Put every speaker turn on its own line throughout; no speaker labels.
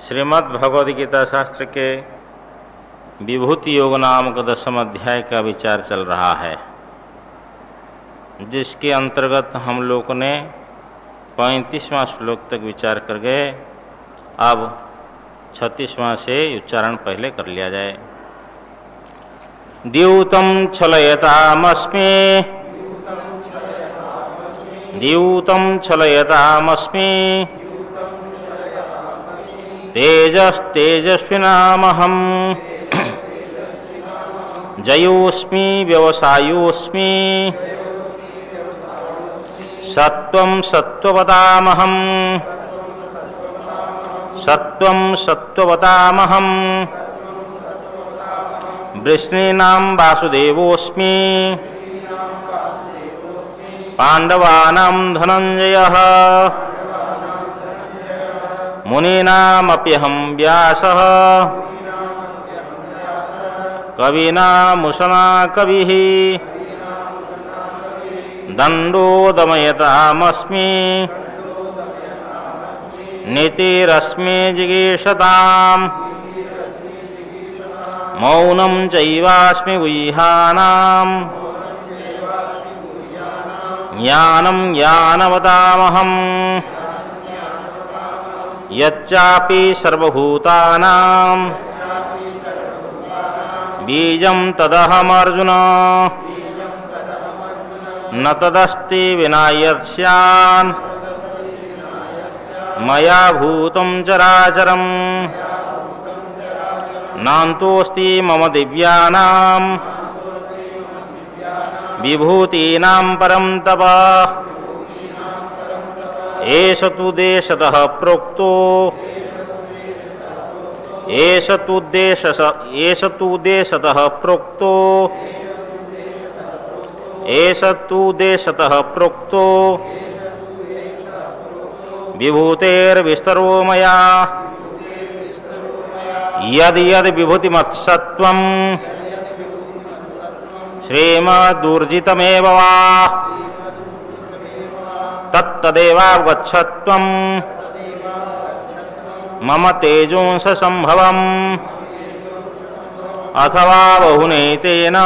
श्रीमद् भगवद गीता शास्त्र के विभूति योग नामक 10वें अध्याय का विचार चल रहा है, जिसके अंतर्गत हम लोग ने 35वां श्लोक तक विचार कर गए। अब 36वां से उच्चारण पहले कर लिया जाए। द्यूतं छलयतामस्मि, द्यूतं छलयतामस्मि, तेजस्तेजस्विनामहं, जयोऽस्मि व्यवसायोऽस्मि, सत्वं सत्ववतामहं, सत्वं सत्ववतामहं, वृष्णीनां वासुदेवोऽस्मि, पाण्डवानां धनञ्जयः, मुनीनामप्यहं व्यासः, कवीनामुशना कविः, दण्डो दमयतामस्मि, नीतिरस्मि जिगीषताम्, मौनं चैवास्मि गुह्यानाम्, ज्ञानं ज्ञानवतामहम्, यच्चापि सर्वभूतानां बीजं तदहमर्जुन, न तदस्ति विना यत्स्यान् मया भूतं चराचरम्, नान्तोऽस्ति मम दिव्यानां विभूतीनां परं तप, एष तु देशतः प्रोक्तो, एष तु देशतः प्रोक्तो, एष तु देशतः प्रोक्तो, विभूतेर्विस्तरो मया, यद् यद् विभूतिमत्सत्वं श्रीमदूर्जितमेव वा तत्तदेवावगच्छत्वं मम तेजोंस संभवम्, अथवा बहुनेतेन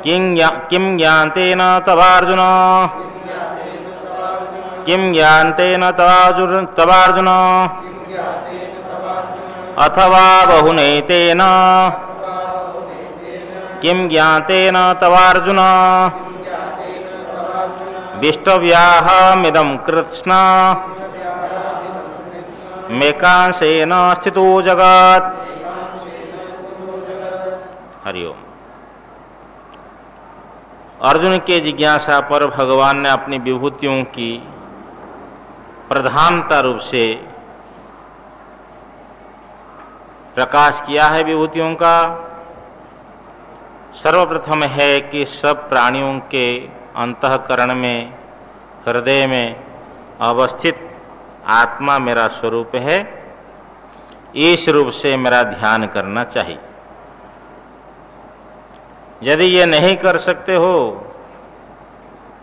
किं ज्ञातेन तवार्जुन, किं ज्ञातेन तवार्जुन, अथवा बहुनेतेन किं ज्ञातेन तवार्जुन, विष्टव्याहमिदं कृत्स्न मेकांशेन स्थितो जगत्। हरिओम। अर्जुन के जिज्ञासा पर भगवान ने अपनी विभूतियों की प्रधानता रूप से प्रकाश किया है। विभूतियों का सर्वप्रथम है कि सब प्राणियों के अंतःकरण में, हृदय में अवस्थित आत्मा मेरा स्वरूप है। इस रूप से मेरा ध्यान करना चाहिए। यदि ये नहीं कर सकते हो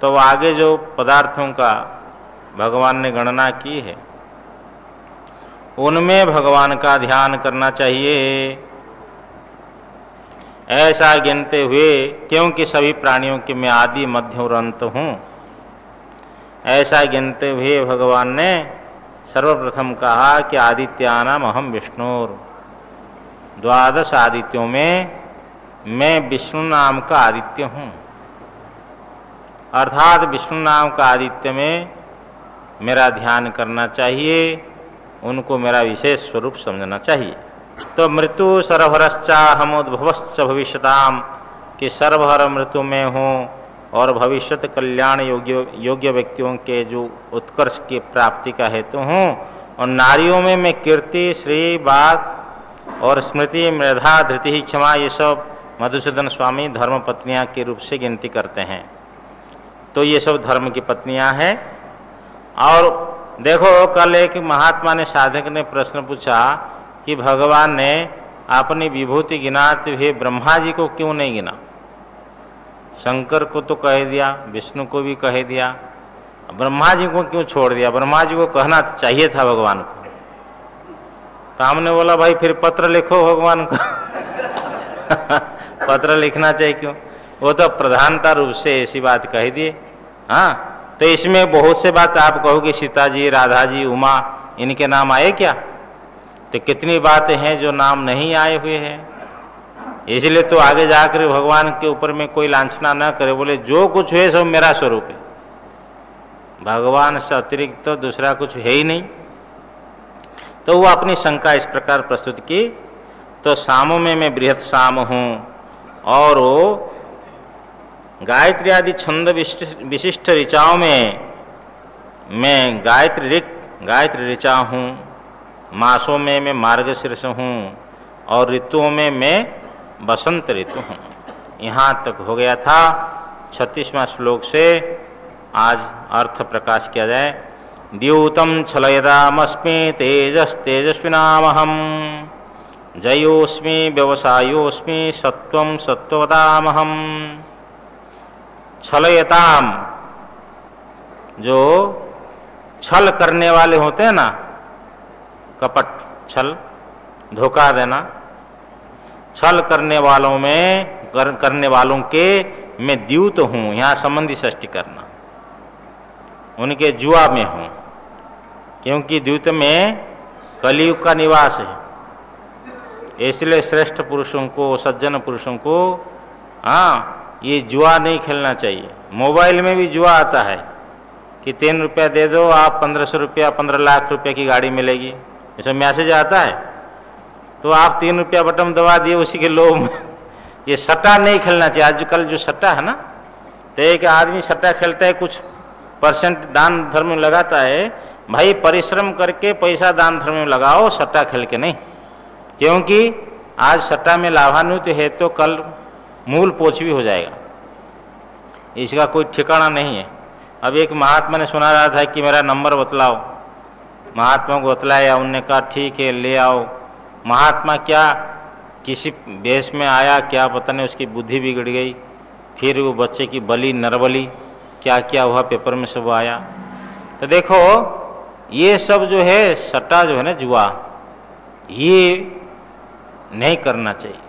तो आगे जो पदार्थों का भगवान ने गणना की है उनमें भगवान का ध्यान करना चाहिए। ऐसा गिनते हुए, क्योंकि सभी प्राणियों के मैं आदि मध्य और अंत हूँ, ऐसा गिनते हुए भगवान ने सर्वप्रथम कहा कि आदित्यानाम अहम विष्णुर, 12 आदित्यों में मैं विष्णु नाम का आदित्य हूँ। अर्थात विष्णु नाम का आदित्य में मेरा ध्यान करना चाहिए, उनको मेरा विशेष स्वरूप समझना चाहिए। तो मृत्यु सर्वहरश्चाहम उद्भवश्च भविष्यताम, कि सर्वहर मृत्यु में हूँ और भविष्यत कल्याण योग्य व्यक्तियों के जो उत्कर्ष की प्राप्ति का हेतु हूँ। और नारियों में मैं कीर्ति, श्री, बात और स्मृति, मेधा, धृति, क्षमा, ये सब मधुसूदन स्वामी धर्म पत्नियाँ के रूप से गिनती करते हैं। तो ये सब धर्म की पत्नियाँ हैं। और देखो, कल एक महात्मा ने, साधक ने प्रश्न पूछा कि भगवान ने अपनी विभूति गिनाते हुए ब्रह्मा जी को क्यों नहीं गिना? शंकर को तो कह दिया, विष्णु को भी कह दिया, ब्रह्मा जी को क्यों छोड़ दिया? ब्रह्मा जी को कहना चाहिए था भगवान को। तो हमने बोला भाई फिर पत्र लिखो भगवान को। पत्र लिखना चाहिए क्यों? वो तो प्रधानता रूप से ऐसी बात कह दिए। हाँ, तो इसमें बहुत से बात आप कहोगे सीता जी, राधा जी, उमा, इनके नाम आए क्या? तो कितनी बातें हैं जो नाम नहीं आए हुए हैं। इसलिए तो आगे जाकर भगवान के ऊपर में कोई लांछना न करे, बोले जो कुछ है सब मेरा स्वरूप है, भगवान से अतिरिक्त तो दूसरा कुछ है ही नहीं। तो वो अपनी शंका इस प्रकार प्रस्तुत की। तो सामों में मैं बृहत साम हूँ और वो गायत्री आदि छंद विशिष्ट ऋचाओं में मैं गायत्री ऋचा हूँ, मासों में मैं मार्गशीर्ष हूँ और ऋतुओं में मैं बसंत ऋतु हूँ। यहाँ तक हो गया था। 36वां श्लोक से आज अर्थ प्रकाश किया जाए। द्यूतम छलयतामस्मि तेजस्तेजस्विनामहम, जयोस्मि व्यवसायोस्मि सत्वं सत्ववतामहम। छलयताम, जो छल करने वाले होते हैं ना, कपट, छल, धोखा देना, छल करने वालों में करने वालों के मैं द्यूत हूँ। यहाँ संबंधी षष्ठी करना, उनके जुआ में हूँ, क्योंकि द्यूत में कलियुग का निवास है। इसलिए श्रेष्ठ पुरुषों को, सज्जन पुरुषों को, हाँ, ये जुआ नहीं खेलना चाहिए। मोबाइल में भी जुआ आता है कि 3 रुपया दे दो, आप 1500 रुपया, 15 लाख रुपये की गाड़ी मिलेगी, ऐसा मैसेज आता है। तो आप 3 रुपया बटन दबा दिए उसी के लोभ में। ये सट्टा नहीं खेलना चाहिए। आजकल जो सट्टा है ना, तो एक आदमी सट्टा खेलता है, कुछ % दान धर्म में लगाता है। भाई परिश्रम करके पैसा दान धर्म में लगाओ, सट्टा खेल के नहीं। क्योंकि आज सट्टा में लाभान्वित है तो कल मूल पोछ भी हो जाएगा, इसका कोई ठिकाना नहीं है। अब एक महात्मा ने सुना रहा था कि मेरा नंबर बतलाओ, महात्मा को बतलाया, उनने कहा ठीक है ले आओ। महात्मा क्या किसी वेश में आया, क्या पता नहीं, उसकी बुद्धि बिगड़ गई। फिर वो बच्चे की बलि, नरबली, क्या क्या हुआ, पेपर में सब आया। तो देखो ये सब जो है सट्टा जो है ना, जुआ, ये नहीं करना चाहिए।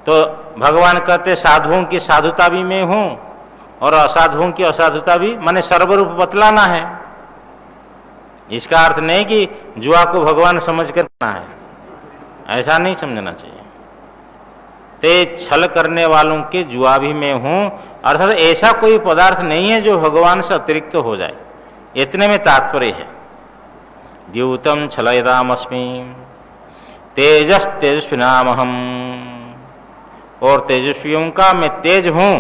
तो भगवान कहते साधुओं की साधुता भी मैं हूँ और असाधुओं की असाधुता भी, माने सर्वरूप बतलाना है। इसका अर्थ नहीं कि जुआ को भगवान समझ कर करना है, ऐसा नहीं समझना चाहिए। ते छल करने वालों के जुआ भी मैं हूँ, अर्थात ऐसा कोई पदार्थ नहीं है जो भगवान से अतिरिक्त हो जाए, इतने में तात्पर्य है। द्यूतम छलयतामस्मि तेजस तेजस्विनामहम, और तेजस्वियों का मैं तेज हूं।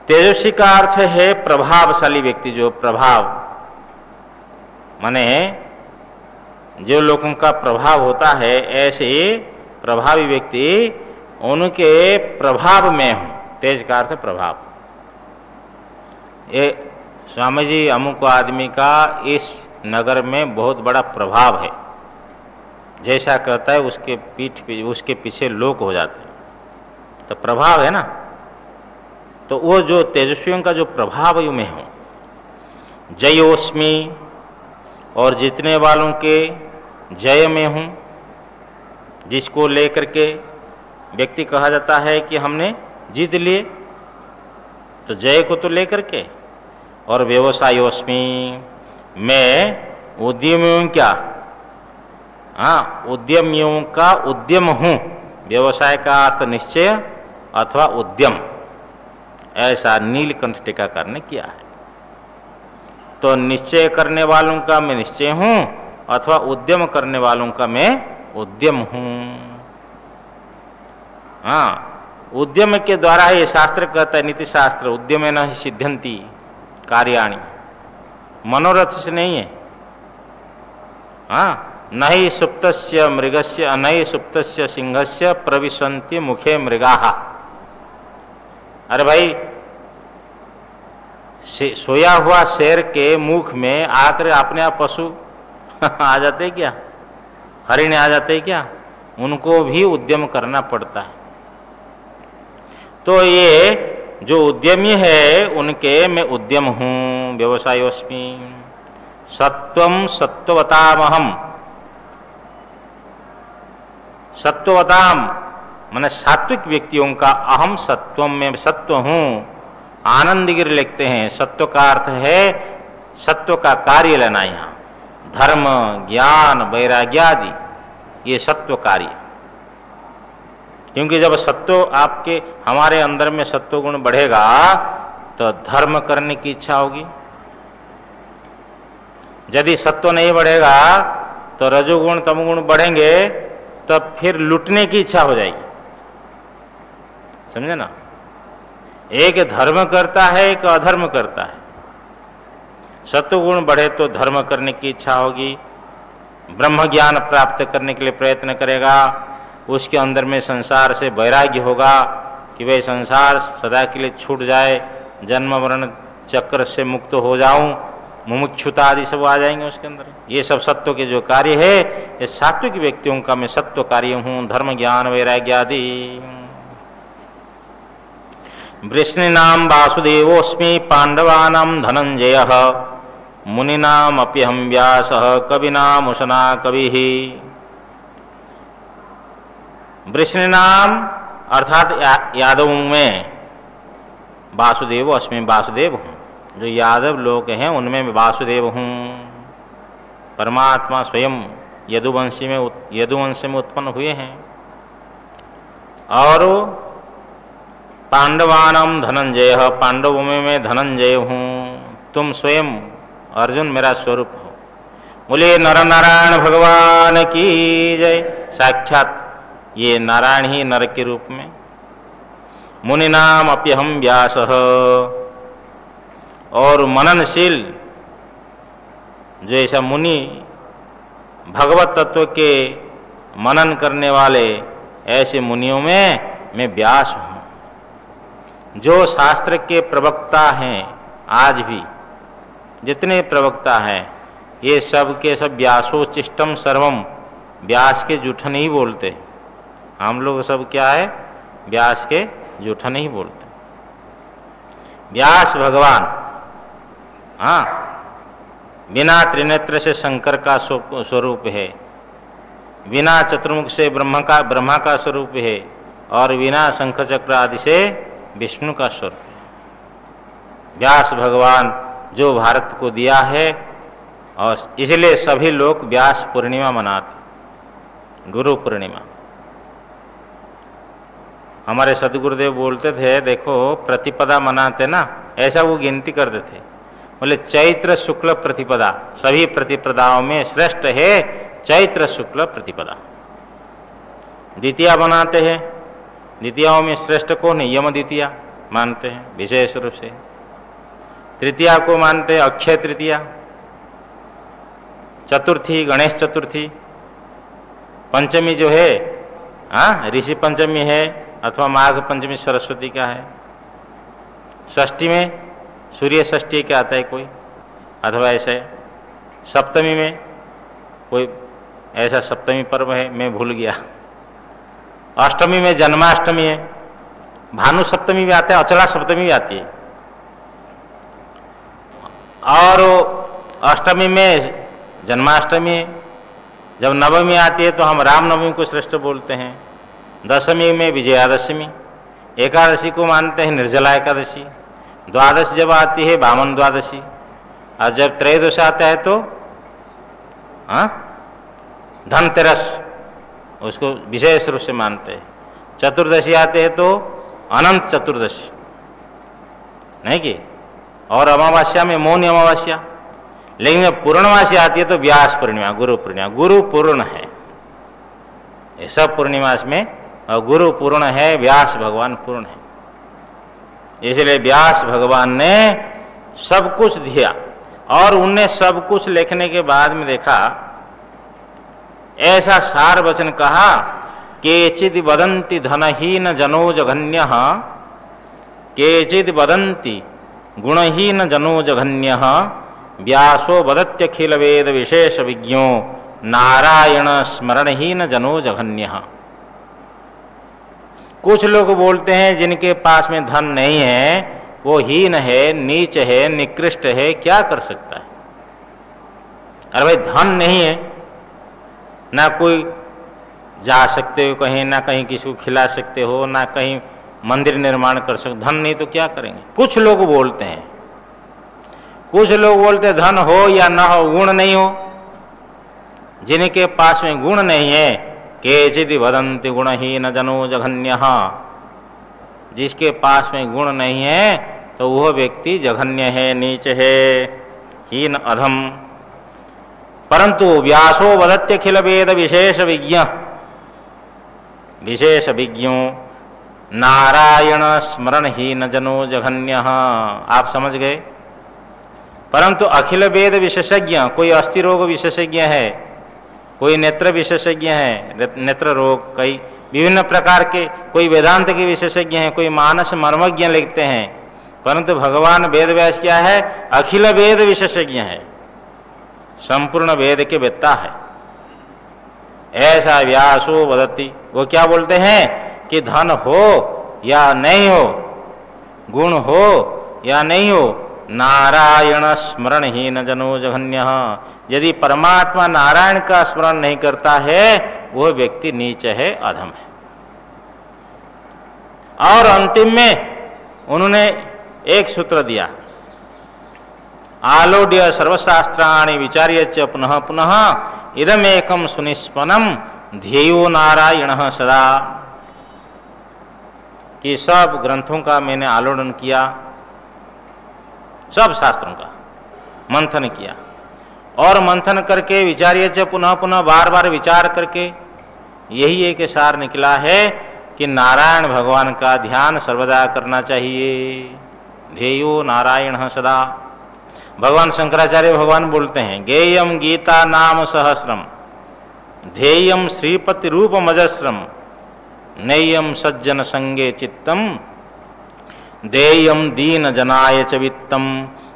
तेजस्वी का अर्थ है प्रभावशाली व्यक्ति, जो प्रभाव, माने जो लोगों का प्रभाव होता है, ऐसे प्रभावी व्यक्ति, उनके प्रभाव में हूं। तेज का अर्थ प्रभाव। ये स्वामी जी अमुक आदमी का इस नगर में बहुत बड़ा प्रभाव है, जैसा कहता है उसके पीठ पे, उसके पीछे लोग हो जाते हैं। तो प्रभाव है ना, तो वो जो तेजस्वियों का जो प्रभाव है मैं हूँ। जयोस्मि, और जीतने वालों के जय में हूँ, जिसको लेकर के व्यक्ति कहा जाता है कि हमने जीत लिए, तो जय को तो लेकर के। और व्यवसायोस्मि, मैं उद्यमियों क्या, हाँ, उद्यमियों का उद्यम हूँ। व्यवसाय का अर्थ निश्चय अथवा उद्यम, ऐसा नीलकंठ टीकाकार ने किया है। तो निश्चय करने वालों का मैं निश्चय हूँ अथवा उद्यम करने वालों का मैं उद्यम हूँ। हाँ, उद्यम के द्वारा ये शास्त्र कहता है, नीति शास्त्र, उद्यमेन हि सिद्ध्यन्ति कार्याणि, मनोरथ से नहीं है। हाँ, नहीं सुप्तस्य मृगस्य, नहीं सुप्तस्य सिंहस्य प्रविशन्ति मुखे मृगाः। अरे भाई, सोया हुआ शेर के मुख में आकर अपने आप पशु आ जाते क्या, हरिण आ जाते क्या, उनको भी उद्यम करना पड़ता है। तो ये जो उद्यमी है उनके मैं उद्यम हूँ। व्यवसायोस्मि सत्वम सत्ववतामहम, सत्वताम माने सात्विक व्यक्तियों का अहम सत्वम में सत्व हूँ। आनंदगिरी लिखते हैं सत्व का अर्थ है सत्व का कार्य लेना। यहाँ धर्म ज्ञान वैराग्य आदि ये सत्व कार्य, क्योंकि जब सत्व आपके हमारे अंदर में सत्व गुण बढ़ेगा तो धर्म करने की इच्छा होगी। यदि सत्व नहीं बढ़ेगा तो रजोगुण तमोगुण बढ़ेंगे, तब फिर लूटने की इच्छा हो जाएगी। समझे ना? एक धर्म करता है, एक अधर्म करता है। सत्वगुण बढ़े तो धर्म करने की इच्छा होगी, ब्रह्म ज्ञान प्राप्त करने के लिए प्रयत्न करेगा, उसके अंदर में संसार से वैराग्य होगा कि भाई संसार सदा के लिए छूट जाए, जन्म मरण चक्र से मुक्त हो जाऊं, मुमुक्षुता आदि सब आ जाएंगे उसके अंदर। ये सब सत्व के जो कार्य है, ये सात्विक व्यक्तियों का मैं सत्व कार्य हूँ, धर्म ज्ञान वैराग्य आदि। वृष्णीनाम वासुदेवोस्मि पांडवानाम धनंजय मुनीनाम अप्यहम व्यास कविनाम उशना कवि। वृष्णीनाम अर्थात यादवों में वासुदेव अस्मि वासुदेव हूँ। जो यादव लोग हैं उनमें मैं वासुदेव हूँ। परमात्मा स्वयं यदुवंश में उत्पन्न हुए हैं। और पांडवानाम धनंजय, पांडवों में मैं धनंजय हूँ। तुम स्वयं अर्जुन मेरा स्वरूप हो। बोले नर नारायण भगवान की जय। साक्षात ये नारायण ही नर के रूप में। मुनिनाम अप्यहम व्यास, और मननशील जो ऐसा मुनि भगवत तत्व के मनन करने वाले ऐसे मुनियों में मैं व्यास हूँ। जो शास्त्र के प्रवक्ता हैं आज भी जितने प्रवक्ता हैं ये सब के सब व्यासोचिष्टम सर्वम, व्यास के जूठन ही बोलते। हम लोग सब क्या है, व्यास के जूठन ही बोलते। व्यास भगवान, हाँ, बिना त्रिनेत्र से शंकर का स्वरूप है, बिना चतुर्मुख से ब्रह्मा का स्वरूप है, और बिना शंख चक्र आदि से विष्णु का स्वरूप है। व्यास भगवान जो भारत को दिया है, और इसलिए सभी लोग व्यास पूर्णिमा मनाते, गुरु पूर्णिमा। हमारे सदगुरुदेव बोलते थे, देखो प्रतिपदा मनाते ना, ऐसा वो गिनती करते थे। बोले चैत्र शुक्ल प्रतिपदा, सभी प्रतिपदाओं में श्रेष्ठ है चैत्र शुक्ल प्रतिपदा। द्वितीया बनाते हैं, द्वितीयाओं में श्रेष्ठ कौन है, यम द्वितीया मानते हैं विशेष रूप से। तृतीया को मानते हैं अक्षय तृतीया। चतुर्थी गणेश चतुर्थी। पंचमी जो है, हाँ, ऋषि पंचमी है, अथवा माघ पंचमी सरस्वती का है। षष्ठी में सूर्य षष्ठी का आता है कोई, अथवा ऐसे सप्तमी में कोई ऐसा सप्तमी पर्व है, मैं भूल गया। अष्टमी में जन्माष्टमी है, भानु सप्तमी भी आता है, अचला सप्तमी भी आती है। और अष्टमी में जन्माष्टमी है। जब नवमी आती है तो हम रामनवमी को श्रेष्ठ बोलते हैं। दशमी में विजयादशमी। एकादशी को मानते हैं निर्जला एकादशी। द्वादश जब आती है वामन द्वादशी। और जब त्रयोदश आता है तो धनतेरस, उसको विशेष रूप से मानते हैं। चतुर्दशी आते हैं तो अनंत चतुर्दशी, नहीं कि, और अमावस्या में मौनी अमावस्या। लेकिन जब पूर्णमासी आती है तो व्यास पूर्णिमा, गुरु पूर्णिमा। गुरु पूर्ण है ये सब पूर्णिमा में, और गुरु पूर्ण है, व्यास भगवान पूर्ण है। इसलिए व्यास भगवान ने सब कुछ दिया, और उनने सब कुछ लिखने के बाद में देखा, ऐसा सार वचन कहा, केचिद वदंती धनहीन जनो जघन्य, केचिद वदंती गुणहीन जनो जघन्य, व्यासो वदत्यखिल वेद विशेष विज्ञो, नारायण स्मरणहीन जनो जघन्य। कुछ लोग बोलते हैं जिनके पास में धन नहीं है वो हीन है, नीच है, निकृष्ट है, क्या कर सकता है। अरे भाई धन नहीं है, ना कोई जा सकते हो कहीं, ना कहीं किसी को खिला सकते हो, ना कहीं मंदिर निर्माण कर सकते, धन नहीं तो क्या करेंगे। कुछ लोग बोलते हैं, कुछ लोग बोलते हैं धन हो या ना हो, गुण नहीं हो। जिनके पास में गुण नहीं है, केचिदि वदन्ति गुणहीन जनो जघन्यः, जिसके पास में गुण नहीं है तो वह व्यक्ति जघन्य है, नीच है, हीन अधम। परंतु व्यासो वदत्यखिल वेद विशेष विज्ञ, विशेष विज्ञों नारायण स्मरणहीन जनो जघन्यः। आप समझ गए। परंतु अखिल वेद विशेषज्ञ, कोई अस्थि रोग विशेषज्ञ है, कोई नेत्र विशेषज्ञ है, नेत्र रोग, कई विभिन्न प्रकार के, कोई वेदांत के विशेषज्ञ हैं, कोई मानस मर्मज्ञ लिखते हैं। परंतु भगवान वेद व्यास क्या है? अखिल वेद विशेषज्ञ है, संपूर्ण वेद के वेत्ता है। ऐसा व्यासो वदति, वो क्या बोलते हैं कि धन हो या नहीं हो, गुण हो या नहीं हो, नारायण स्मरणहीन जनो जघन्यः। यदि परमात्मा नारायण का स्मरण नहीं करता है, वह व्यक्ति नीच है, अधम है। और अंतिम में उन्होंने एक सूत्र दिया, आलोड्य सर्वशास्त्राणि विचार्य च पुनः पुनः इदमेकम सुनिष्पन्नम ध्येयो नारायणः सदा। कि सब ग्रंथों का मैंने आलोडन किया, सब शास्त्रों का मंथन किया, और मंथन करके विचार्य च पुनः पुनः बार बार विचार करके यही एक सार निकला है कि नारायण भगवान का ध्यान सर्वदा करना चाहिए। ध्येयो नारायण सदा। भगवान शंकराचार्य भगवान बोलते हैं, गेयम गीता नाम सहस्रम ध्येयम श्रीपति रूप मजस्रम नैयम सज्जन संगे चित्तम देयम दीन जनाय च वित्तम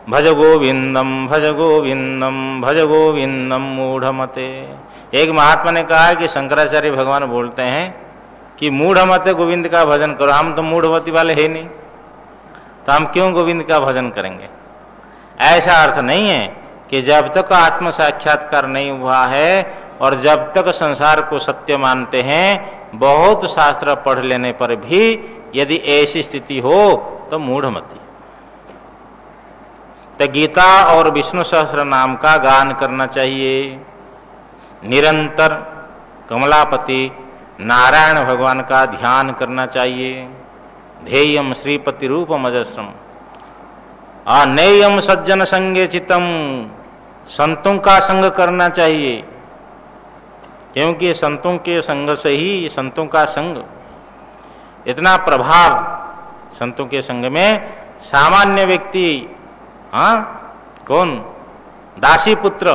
भज गोविंदम भज गोविंदम भज गोविंदम मूढ़मते। एक महात्मा ने कहा कि शंकराचार्य भगवान बोलते हैं कि मूढ़मते गोविंद का भजन करो। हम तो मूढ़मती वाले है नहीं, तो हम क्यों गोविंद का भजन करेंगे? ऐसा अर्थ नहीं है कि जब तक आत्म साक्षात्कार नहीं हुआ है और जब तक संसार को सत्य मानते हैं, बहुत शास्त्र पढ़ लेने पर भी यदि ऐसी स्थिति हो तो मूढ़मती। तो गीता और विष्णु सहस्र नाम का गान करना चाहिए निरंतर। कमलापति नारायण भगवान का ध्यान करना चाहिए। ध्येयम श्रीपति रूप मजस्रम अनेयम सज्जन संगे चितम, संतों का संग करना चाहिए, क्योंकि संतों के संग से ही, संतों का संग इतना प्रभाव, संतों के संग में सामान्य व्यक्ति, हाँ कौन, दासी पुत्र,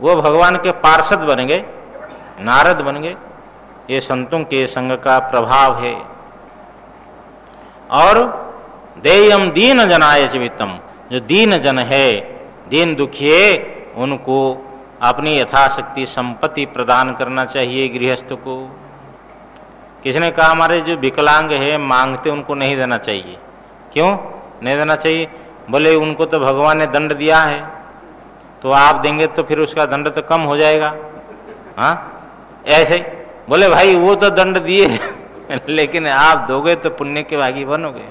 वो भगवान के पार्षद बन गए, नारद बन गए। ये संतों के संग का प्रभाव है। और देयम दीन जनाय च वित्तम, जो दीन जन है, दीन दुखिए, उनको अपनी यथाशक्ति संपत्ति प्रदान करना चाहिए गृहस्थ को। किसी ने कहा हमारे जो विकलांग है मांगते उनको नहीं देना चाहिए। क्यों नहीं देना चाहिए? बोले उनको तो भगवान ने दंड दिया है, तो आप देंगे तो फिर उसका दंड तो कम हो जाएगा। हाँ ऐसे बोले भाई वो तो दंड दिए लेकिन आप दोगे तो पुण्य के भागी बनोगे।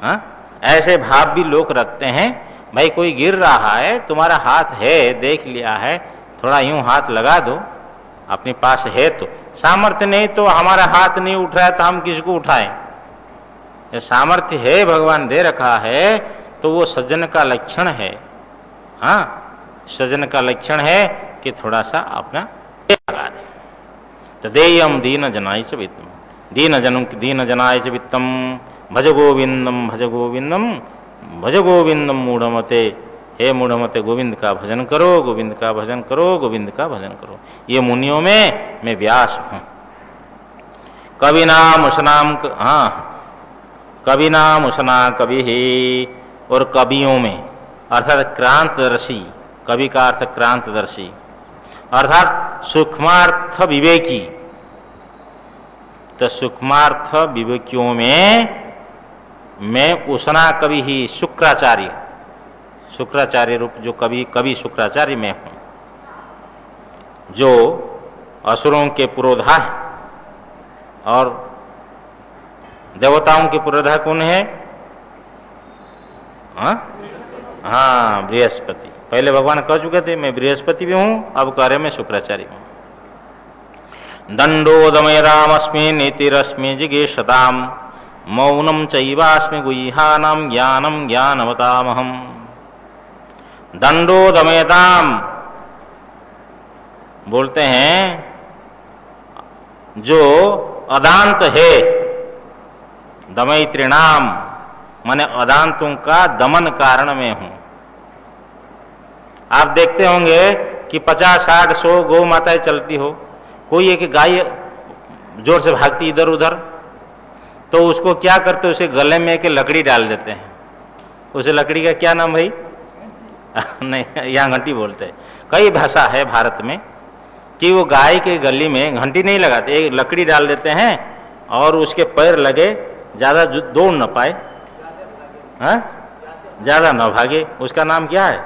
हाँ ऐसे भाव भी लोग रखते हैं। भाई कोई गिर रहा है, तुम्हारा हाथ है, देख लिया है, थोड़ा यूं हाथ लगा दो, अपने पास है तो। सामर्थ्य नहीं तो हमारा हाथ नहीं उठ रहा है तो हम किसको उठाएं? ये सामर्थ्य है, भगवान दे रखा है, तो वो सज्जन का लक्षण है। हाँ सज्जन का लक्षण है कि थोड़ा सा अपना लगा दे। तो देयम दीन जनाय च वित्तम, दीन जनाय च वित्तम भज गोविंदम भज गोविंदम भज गोविंदम मूढ़मते। हे मूढ़मते, गोविंद का भजन करो, गोविंद का भजन करो, गोविंद का भजन करो। ये मुनियों में मैं व्यास हूं। कवि नाम उशनाम, हाँ कवि नाम उशना कवि ही, और कवियों में अर्थात क्रांतदर्शी, कवि का अर्थ क्रांतदर्शी अर्थात सूक्ष्मार्थ विवेकी। तो सूक्ष्मार्थ विवेकियों में मैं उष्णा कवि ही, शुक्राचार्य, शुक्राचार्य रूप जो कवि, कवि शुक्राचार्य में हूं, जो असुरों के पुरोधा है। और देवताओं के पुरोधा कौन है? हाँ, बृहस्पति। पहले भगवान कह चुके थे मैं बृहस्पति भी हूं, अब कह रहे मैं शुक्राचार्य हूं। दंडोदमयदामस्मि नीतिरस्मि जिगीषताम् मौनम चैवास्मि गुह्यानां ज्ञानम ज्ञानवतामहम्। दंडोदमयताम बोलते हैं जो अदांत है, दमयित्रिणाम माने अदांतों का दमन कारण में हूं। आप देखते होंगे कि 50, 60, 100 गौ माताएं चलती हो, कोई एक गाय जोर से भागती इधर उधर, तो उसको क्या करते, उसे गले में एक लकड़ी डाल देते हैं। उस लकड़ी का क्या नाम भाई? नहीं, यहाँ घंटी बोलते हैं। कई भाषा है भारत में कि वो गाय के गली में घंटी नहीं लगाते, एक लकड़ी डाल देते हैं और उसके पैर लगे, ज़्यादा दौड़ न पाए, ज़्यादा न भागे। उसका नाम क्या है?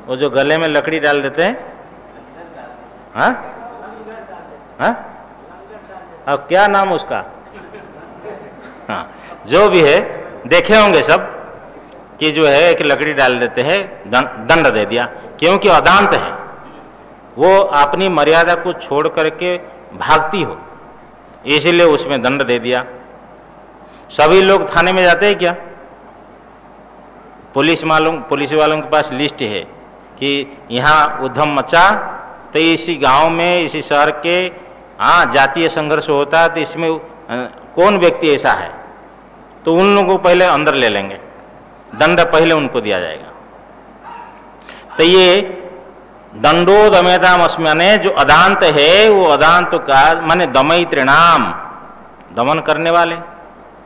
वो जो गले में लकड़ी डाल देते हैं, अब क्या नाम उसका? हाँ, जो भी है, देखे होंगे सब कि जो है एक लकड़ी डाल देते हैं, दंड दे दिया, क्योंकि अदांत है, वो अपनी मर्यादा को छोड़ करके भागती हो, इसीलिए उसमें दंड दे दिया। सभी लोग थाने में जाते हैं क्या? पुलिस वालों के पास लिस्ट है कि यहाँ उद्यम मचा तो इसी गांव में, इसी शहर के जातीय संघर्ष होता है, तो इसमें कौन व्यक्ति ऐसा है, तो उन लोगों को पहले अंदर ले लेंगे, दंड पहले उनको दिया जाएगा। तो ये दंडो दमयतामस्मि जो अदांत है, वो अदांत का माने दमयित्रिणाम, दमन करने वाले,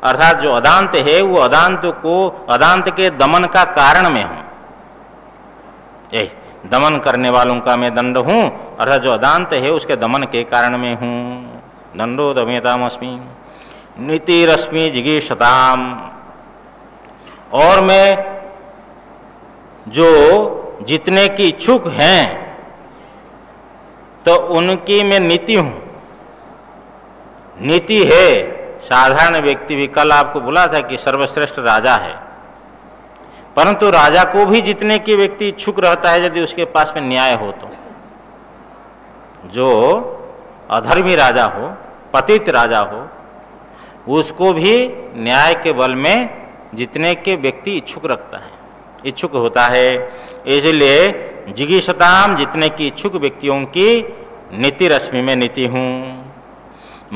अर्थात जो अदांत है वो अदांत के दमन का कारण में हूं। यही दमन करने वालों का मैं दंड हूं, अर्थात जो अदांत है उसके दमन के कारण में हूं। दंडो दमयतामस्मि नीतिरस्मि जिगीषताम, और मैं जो जितने की इच्छुक हैं तो उनकी मैं नीति हूं। नीति है साधारण व्यक्ति भी, कल आपको बोला था कि सर्वश्रेष्ठ राजा है, परंतु राजा को भी जितने की व्यक्ति इच्छुक रहता है यदि उसके पास में न्याय हो तो। जो अधर्मी राजा हो, पतित राजा हो, उसको भी न्याय के बल में जितने के व्यक्ति इच्छुक रखता है, इच्छुक होता है। इसलिए जिगीषताम जितने की इच्छुक व्यक्तियों की नीति रश्मि में नीति हूं।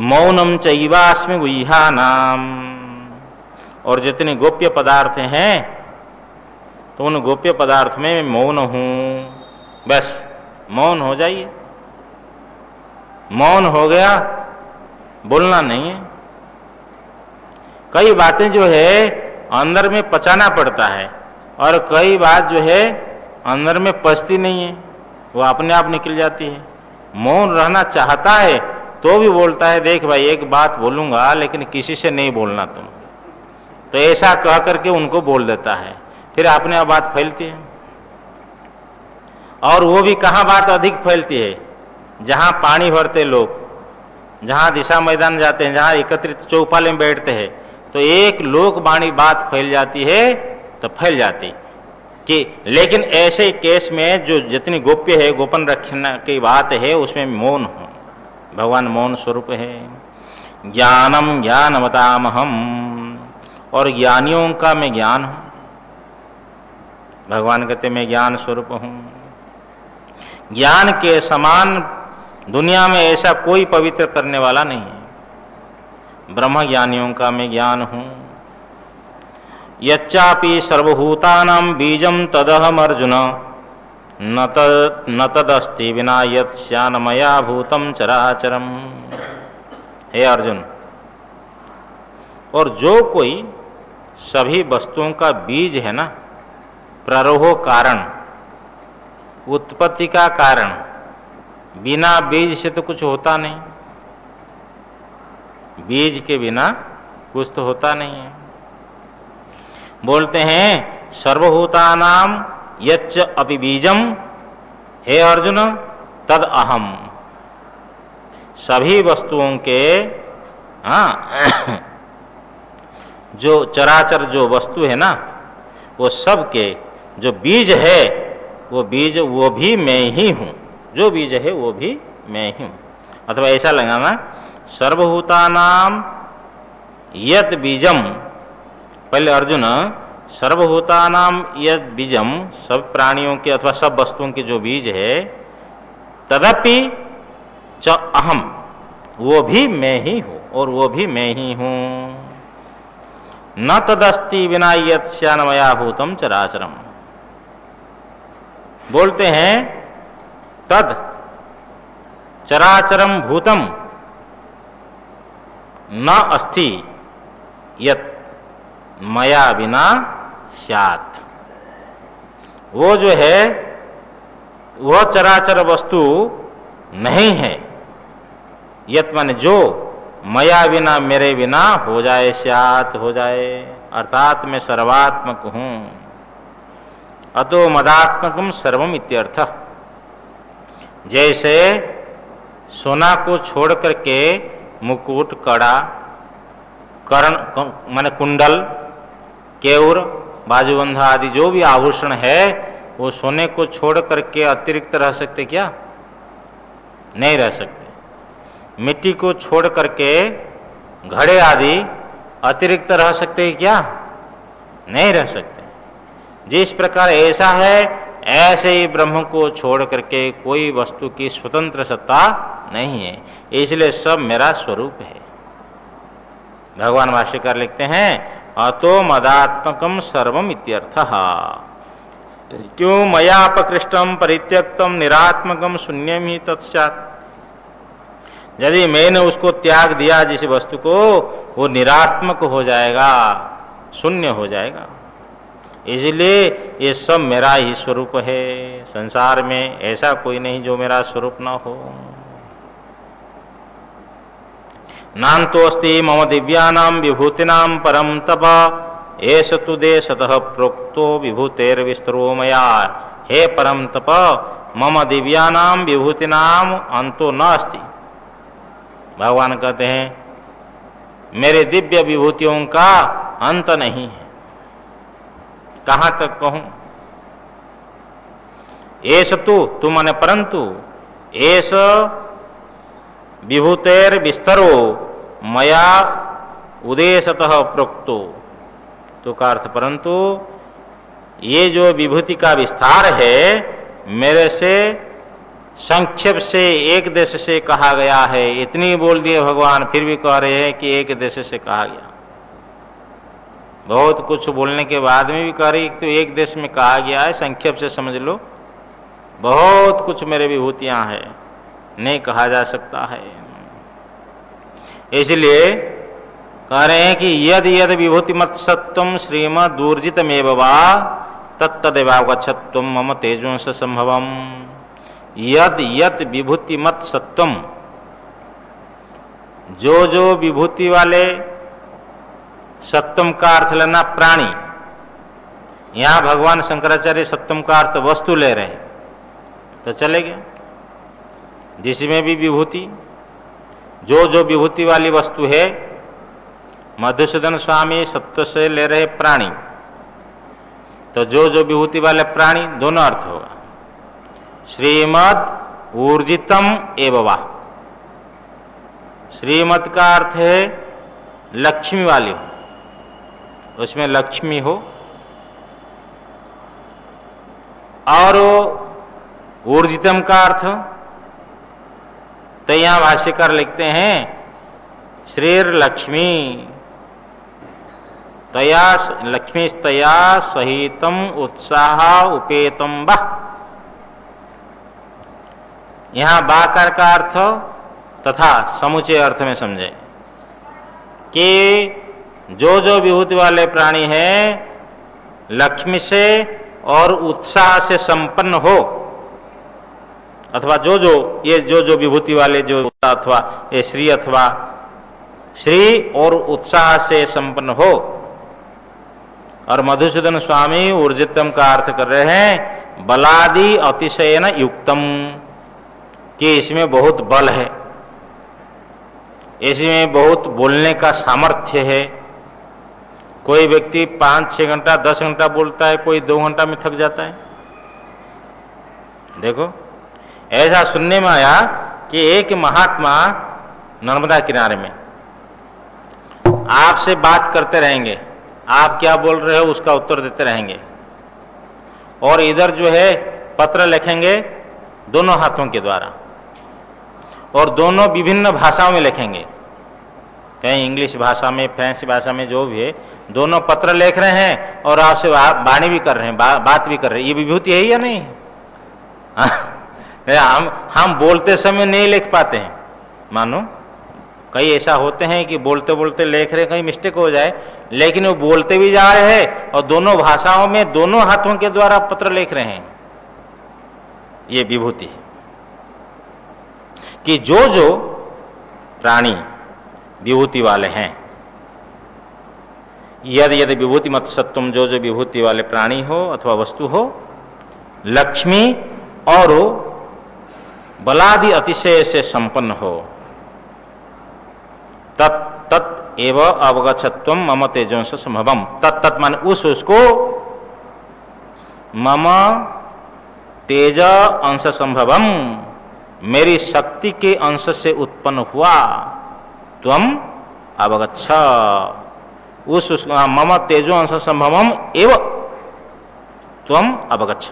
मौनम चैवास्मि गुह्यानाम, और जितने गोप्य पदार्थ हैं तो उन गोप्य पदार्थ में मौन हूं। बस मौन हो जाइए, मौन हो गया, बोलना नहीं है। कई बातें जो है अंदर में पचाना पड़ता है, और कई बात जो है अंदर में पचती नहीं है, वो अपने आप निकल जाती है। मौन रहना चाहता है तो भी बोलता है, देख भाई एक बात बोलूंगा लेकिन किसी से नहीं बोलना तुम, तो ऐसा कह करके उनको बोल देता है, फिर अपने आप बात फैलती है। और वो भी कहाँ बात अधिक फैलती है? जहाँ पानी भरते लोग, जहाँ दिशा मैदान जाते हैं, जहाँ एकत्रित चौपाले में बैठते हैं, तो एक लोक वाणी बात फैल जाती है तो फैल जाती कि, लेकिन ऐसे केस में जो जितनी गोप्य है, गोपन रखने की बात है, उसमें मौन हो। भगवान मौन स्वरूप है। ज्ञानम ज्ञानवतामहम, और ज्ञानियों का मैं ज्ञान हूं। भगवान कहते मैं ज्ञान स्वरूप हूं। ज्ञान के समान दुनिया में ऐसा कोई पवित्र करने वाला नहीं है। ब्रह्म ज्ञानियों का मैं ज्ञान हूं। यच्चापि सर्वभूतानां बीजं तदहम अर्जुन न तदस्ति विना यत् स्यान्मया भूतं चराचरम। हे अर्जुन, और जो कोई सभी वस्तुओं का बीज है ना, प्रारोह कारण, उत्पत्ति का कारण, बिना बीज से तो कुछ होता नहीं, बीज के बिना कुछ तो होता नहीं है। बोलते हैं सर्वभूतानां यच्च अपि बीजम, हे अर्जुन तद अहम। सभी वस्तुओं के, हाँ, जो चराचर जो वस्तु है ना, वो सब के जो बीज है, वो बीज वो भी मैं ही हूँ, जो बीज है वो भी मैं ही हूँ। अथवा ऐसा लगाना, सर्वभूतानाम यत् बीजम, पहले अर्जुन सर्वभूतानाम यत् बीजम, सब प्राणियों के अथवा सब वस्तुओं के जो बीज है, तदपि च अहम, वो भी मैं ही हूँ और वो भी मैं ही हूँ। न तदस्ति विना यत् स्यान्मया भूतम चराचरम। बोलते हैं तद चराचरम भूतम न अस्ति यत् मया बिना स्यात्। वो जो है वह चराचर वस्तु नहीं है, यत् माने जो, मया बिना मेरे बिना हो जाए, स्यात् हो जाए, अर्थात मैं सर्वात्मक हूँ। अतो मदात्मकम सर्वम इत्यर्थ। जैसे सोना को छोड़ करके मुकुट, कड़ा, कर्ण माने कुंडल, केऊर, बाजूबंधा आदि जो भी आभूषण है, वो सोने को छोड़ करके अतिरिक्त रह सकते क्या? नहीं रह सकते। मिट्टी को छोड़ करके घड़े आदि अतिरिक्त रह सकते क्या? नहीं रह सकते। जिस प्रकार ऐसा है, ऐसे ही ब्रह्म को छोड़ करके कोई वस्तु की स्वतंत्र सत्ता नहीं है, इसलिए सब मेरा स्वरूप है। भगवान भाष्यकार लिखते हैं, अतो मदात्मकम सर्वम इत्यर्थः। क्यों मया अपकृष्टम परित्यक्तम निरात्मकम शून्यम ही तत्स्यात्। यदि मैंने उसको त्याग दिया जिस वस्तु को, वो निरात्मक हो जाएगा, शून्य हो जाएगा। इसलिए ये सब मेरा ही स्वरूप है। संसार में ऐसा कोई नहीं जो मेरा स्वरूप न हो। नान्तोऽस्ति मम दिव्यानां विभूतिनां परं तप, एष तु देशतः प्रोक्तो विभूतेर्विस्तरो मया। हे परम तप, मम दिव्यानां विभूतिनां अंतो न अस्ति। भगवान कहते हैं मेरे दिव्य विभूतियों का अंत नहीं है। कहाँ तक कहूं? एष तु माने परंतु, एष विभूतेर विस्तरो मया उदेशतः प्रोक्तो। तो का अर्थ, परंतु ये जो विभूति का विस्तार है, मेरे से संक्षेप से एक देश से कहा गया है। इतनी बोल दिए भगवान, फिर भी कह रहे हैं कि एक देश से कहा गया। बहुत कुछ बोलने के बाद में भी कह रही तो एक देश में कहा गया है, संक्षेप से समझ लो। बहुत कुछ मेरे विभूतियां हैं, नहीं कहा जा सकता है। इसलिए कह रहे हैं कि यद यद विभूतिमत् सत्वम श्रीमदूर्जितमेव वा तत्तदेवावगच्छत्वम मम तेजोंस संभवम। यद यद विभूतिमत् सत्वम, जो जो विभूति वाले, सत्वम का अर्थ लेना प्राणी। यहां भगवान शंकराचार्य सत्वम का अर्थ वस्तु ले रहे हैं, तो चलेगा। जिसमें भी विभूति, जो जो विभूति वाली वस्तु है, मधुसूदन स्वामी सत्व से ले रहे प्राणी, तो जो जो विभूति वाले प्राणी, दोनों अर्थ होगा। श्रीमद ऊर्जितम एव वा, श्रीमद का अर्थ है लक्ष्मी वाली हो, उसमें लक्ष्मी हो। और ऊर्जितम का अर्थ, तो यहां भाष्यकार लिखते हैं श्रीर लक्ष्मी तया, लक्ष्मी तया सहितम उत्साह उपेतम बा। यहां बाकार का अर्थ तथा समुचे अर्थ में समझे कि जो जो विभूति वाले प्राणी हैं, लक्ष्मी से और उत्साह से संपन्न हो, अथवा जो जो विभूति वाले जो, अथवा ये श्री अथवा श्री और उत्साह से संपन्न हो। और मधुसूदन स्वामी ऊर्जितम का अर्थ कर रहे हैं बलादि अतिशयन युक्तम, कि इसमें बहुत बल है। इसमें बहुत बोलने का सामर्थ्य है। कोई व्यक्ति 5-6 घंटा 10 घंटा बोलता है, कोई 2 घंटा में थक जाता है। देखो, ऐसा सुनने में आया कि एक महात्मा नर्मदा किनारे में आपसे बात करते रहेंगे, आप क्या बोल रहे हो उसका उत्तर देते रहेंगे, और इधर जो है पत्र लिखेंगे दोनों हाथों के द्वारा, और दोनों विभिन्न भाषाओं में लिखेंगे, कहीं इंग्लिश भाषा में, फ्रेंच भाषा में, जो भी है, दोनों पत्र लिख रहे हैं और आपसे वाणी भी कर रहे हैं, बात भी कर रहे हैं। ये विभूति है या नहीं? हम बोलते समय नहीं लिख पाते हैं। मानो कई ऐसा होते हैं कि बोलते बोलते लिख रहे, कहीं मिस्टेक हो जाए, लेकिन वो बोलते भी जा रहे हैं और दोनों भाषाओं में दोनों हाथों के द्वारा पत्र लिख रहे हैं। ये विभूति है कि जो जो प्राणी विभूति वाले हैं, यदि यदि विभूति मत सत्वम, जो जो विभूति वाले प्राणी हो अथवा वस्तु हो, लक्ष्मी और बलादि अतिशय से संपन्न हो, तत् तत् एव अवगच्छत्वम मम तेजोंस संभवम। तत् तत् मान उसको, मम तेज अंश संभवम, मेरी शक्ति के अंश से उत्पन्न हुआ, त्वम अवगच्छ, उस मम तेजो अंश संभवम एव त्वम अवगच्छ,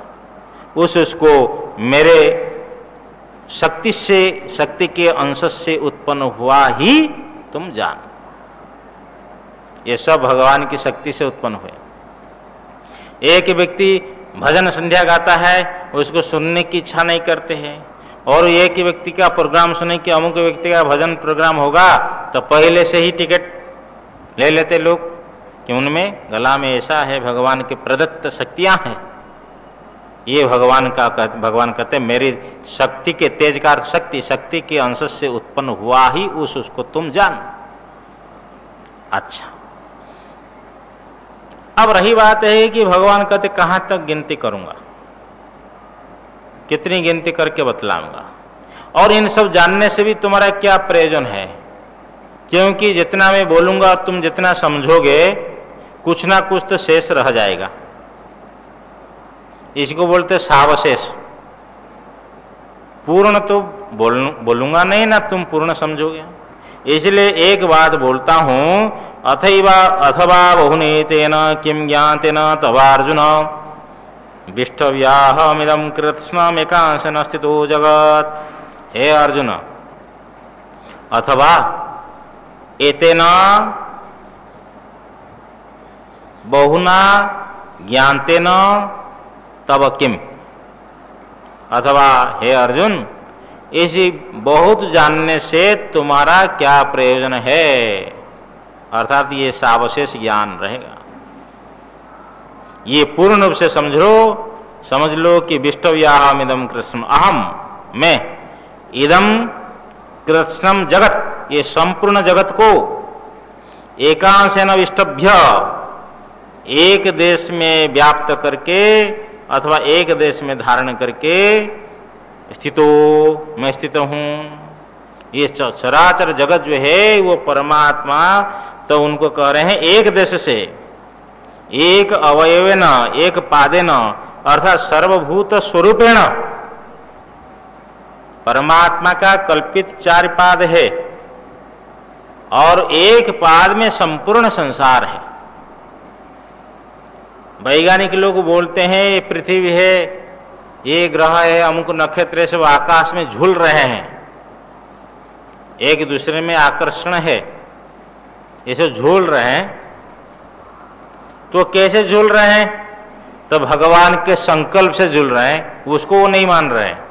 उसको मेरे शक्ति से, शक्ति के अंश से उत्पन्न हुआ ही तुम जान। ये सब भगवान की शक्ति से उत्पन्न हुए। एक व्यक्ति भजन संध्या गाता है, उसको सुनने की इच्छा नहीं करते हैं, और एक व्यक्ति का प्रोग्राम सुने कि अमुक व्यक्ति का भजन प्रोग्राम होगा, तो पहले से ही टिकट ले लेते लोग कि उनमें गला में ऐसा है, भगवान के प्रदत्त शक्तियां हैं। ये भगवान कहते मेरी शक्ति के, तेज का शक्ति, शक्ति के अंश से उत्पन्न हुआ ही उसको तुम जान। अच्छा, अब रही बात है कि भगवान कहते कहां तक गिनती करूंगा, कितनी गिनती करके बतलाऊंगा, और इन सब जानने से भी तुम्हारा क्या प्रयोजन है, क्योंकि जितना मैं बोलूंगा तुम जितना समझोगे, कुछ ना कुछ तो शेष रह जाएगा। इसको बोलते सावशेष। पूर्ण तो बोलूंगा नहीं ना, तुम पूर्ण समझोगे। इसलिए एक बात बोलता हूं, अथवा बहुनेतेन किम ज्ञातेन तवार्जुन विष्टव्याहमिदं कृत्स्नमेकांशेन स्थितो जगत्। हे अर्जुन, अथवा एतेन बहुना ज्ञातेन तब किम, अथवा हे अर्जुन, इसी बहुत जानने से तुम्हारा क्या प्रयोजन है, अर्थात ये सावशेष ज्ञान रहेगा। ये पूर्ण रूप से समझ लो कि विष्टव्याहम इदम कृष्णम, अहम मैं, इदम कृष्णम जगत, ये संपूर्ण जगत को एकांशेन विष्टभ्य, एक देश में व्याप्त करके अथवा एक देश में धारण करके स्थितो, मैं स्थित हूं। ये चराचर जगत जो है वो परमात्मा, तो उनको कह रहे हैं एक देश से, एक अवयवेन, एक पादेन, अर्थात सर्वभूत स्वरूपेण। परमात्मा का कल्पित 4 पाद है और एक पाद में संपूर्ण संसार है। वैज्ञानिक लोग बोलते हैं ये पृथ्वी है, ये ग्रह है, अमुक नक्षत्र से वो आकाश में झूल रहे हैं, एक दूसरे में आकर्षण है, ऐसे झूल रहे हैं। तो कैसे झूल रहे हैं? तो भगवान के संकल्प से झूल रहे हैं, उसको वो नहीं मान रहे हैं।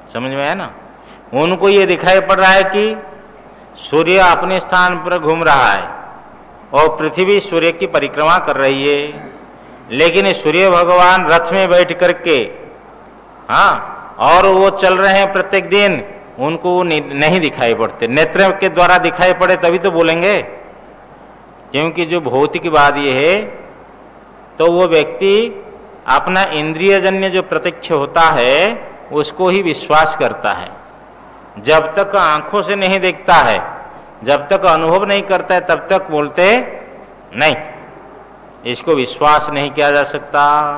समझ में है ना? उनको ये दिखाई पड़ रहा है कि सूर्य अपने स्थान पर घूम रहा है और पृथ्वी सूर्य की परिक्रमा कर रही है, लेकिन सूर्य भगवान रथ में बैठ करके, हाँ, और वो चल रहे हैं प्रत्येक दिन, उनको नहीं दिखाई पड़ते। नेत्र के द्वारा दिखाई पड़े तभी तो बोलेंगे, क्योंकि जो भौतिकवाद ये है, तो वो व्यक्ति अपना इंद्रियजन्य जो प्रत्यक्ष होता है उसको ही विश्वास करता है, जब तक आंखों से नहीं देखता है, जब तक अनुभव नहीं करता है, तब तक बोलते नहीं, इसको विश्वास नहीं किया जा सकता।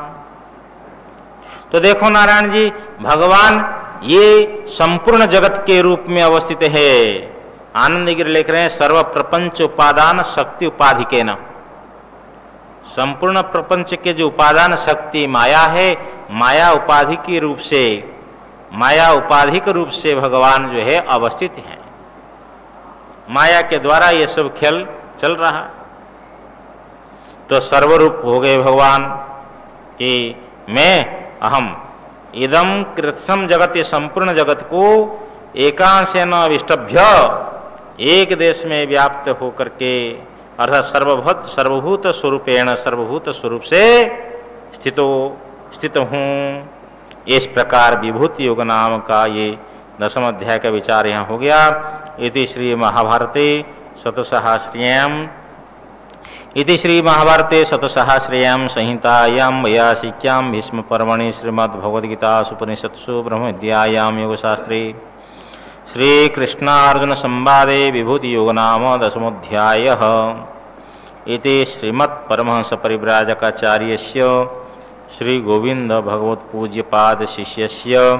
तो देखो नारायण जी, भगवान ये संपूर्ण जगत के रूप में अवस्थित है। आनंद गिरि लिख रहे हैं, सर्व प्रपंच उपादान शक्ति उपाधि के न, संपूर्ण प्रपंच के जो उपादान शक्ति माया है, माया उपाधि के रूप से, माया उपाधिक रूप से भगवान जो है अवस्थित हैं। माया के द्वारा ये सब खेल चल रहा। तो सर्वरूप हो गए भगवान कि मैं अहम इदम कृत्स्नम जगत, ये संपूर्ण जगत को एकांशेन विष्टभ्य, एक देश में व्याप्त होकर के, अर्थात सर्वभूत स्वरूपेण, सर्वभूत स्वरूप से स्थित हूँ। इस प्रकार विभूति योग नाम का ये 10वें अध्याय का विचार यहाँ हो गया। इति श्री महाभारते शतसहस्र्याम, इति श्री महाभारते शतसहस्र्याम संहितायां वैयासिक्यां भीष्म पर्वणि श्रीमद्भगवद्गीतासु उपनिषत्सु ब्रह्म विद्यायां योगशास्त्रे श्री कृष्णार्जुन संवादे विभूति योग नाम 10मोऽध्यायः। इति श्रीमत् परमहंस परिव्राजकाचार्यस्य श्री गोविंद भगवत पूज्यपाद शिष्यस्य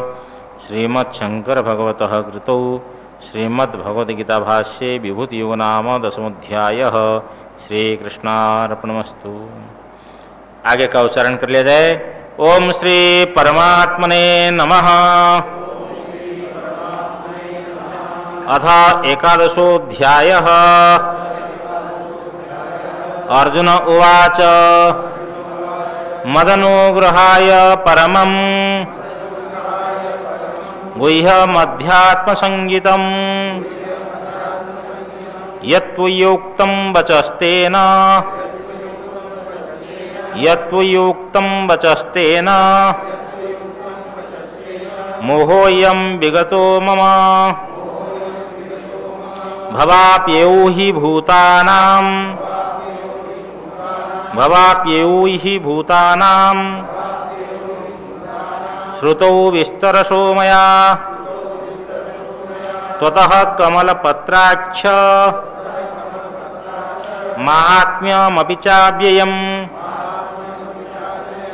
श्रीमत् शंकर भगवतः कृतौ श्रीमद् भगवद्गीता भाष्ये विभूति योग नाम 10मोऽध्यायः। श्री कृष्णार्पणमस्तु। आगे का उच्चारण कर लिया जाए। ओम श्री परमात्मने नमः। अथ एकादशोऽध्यायः। अर्जुन उवाच मदनुग्रहाय परमं गुह्यमध्यात्मसंगितम् यत्त्वयोक्तं वचस्तेन, यत्त्वयोक्तं वचस्तेन मोहोऽयं विगतो मम। भवाप्येयो हि भूतानां, भवाप्येयो हि भूतानां श्रुतौ विस्तरशो मया त्वतः कमलपत्राक्ष महात्म्यमपि चाव्ययम्।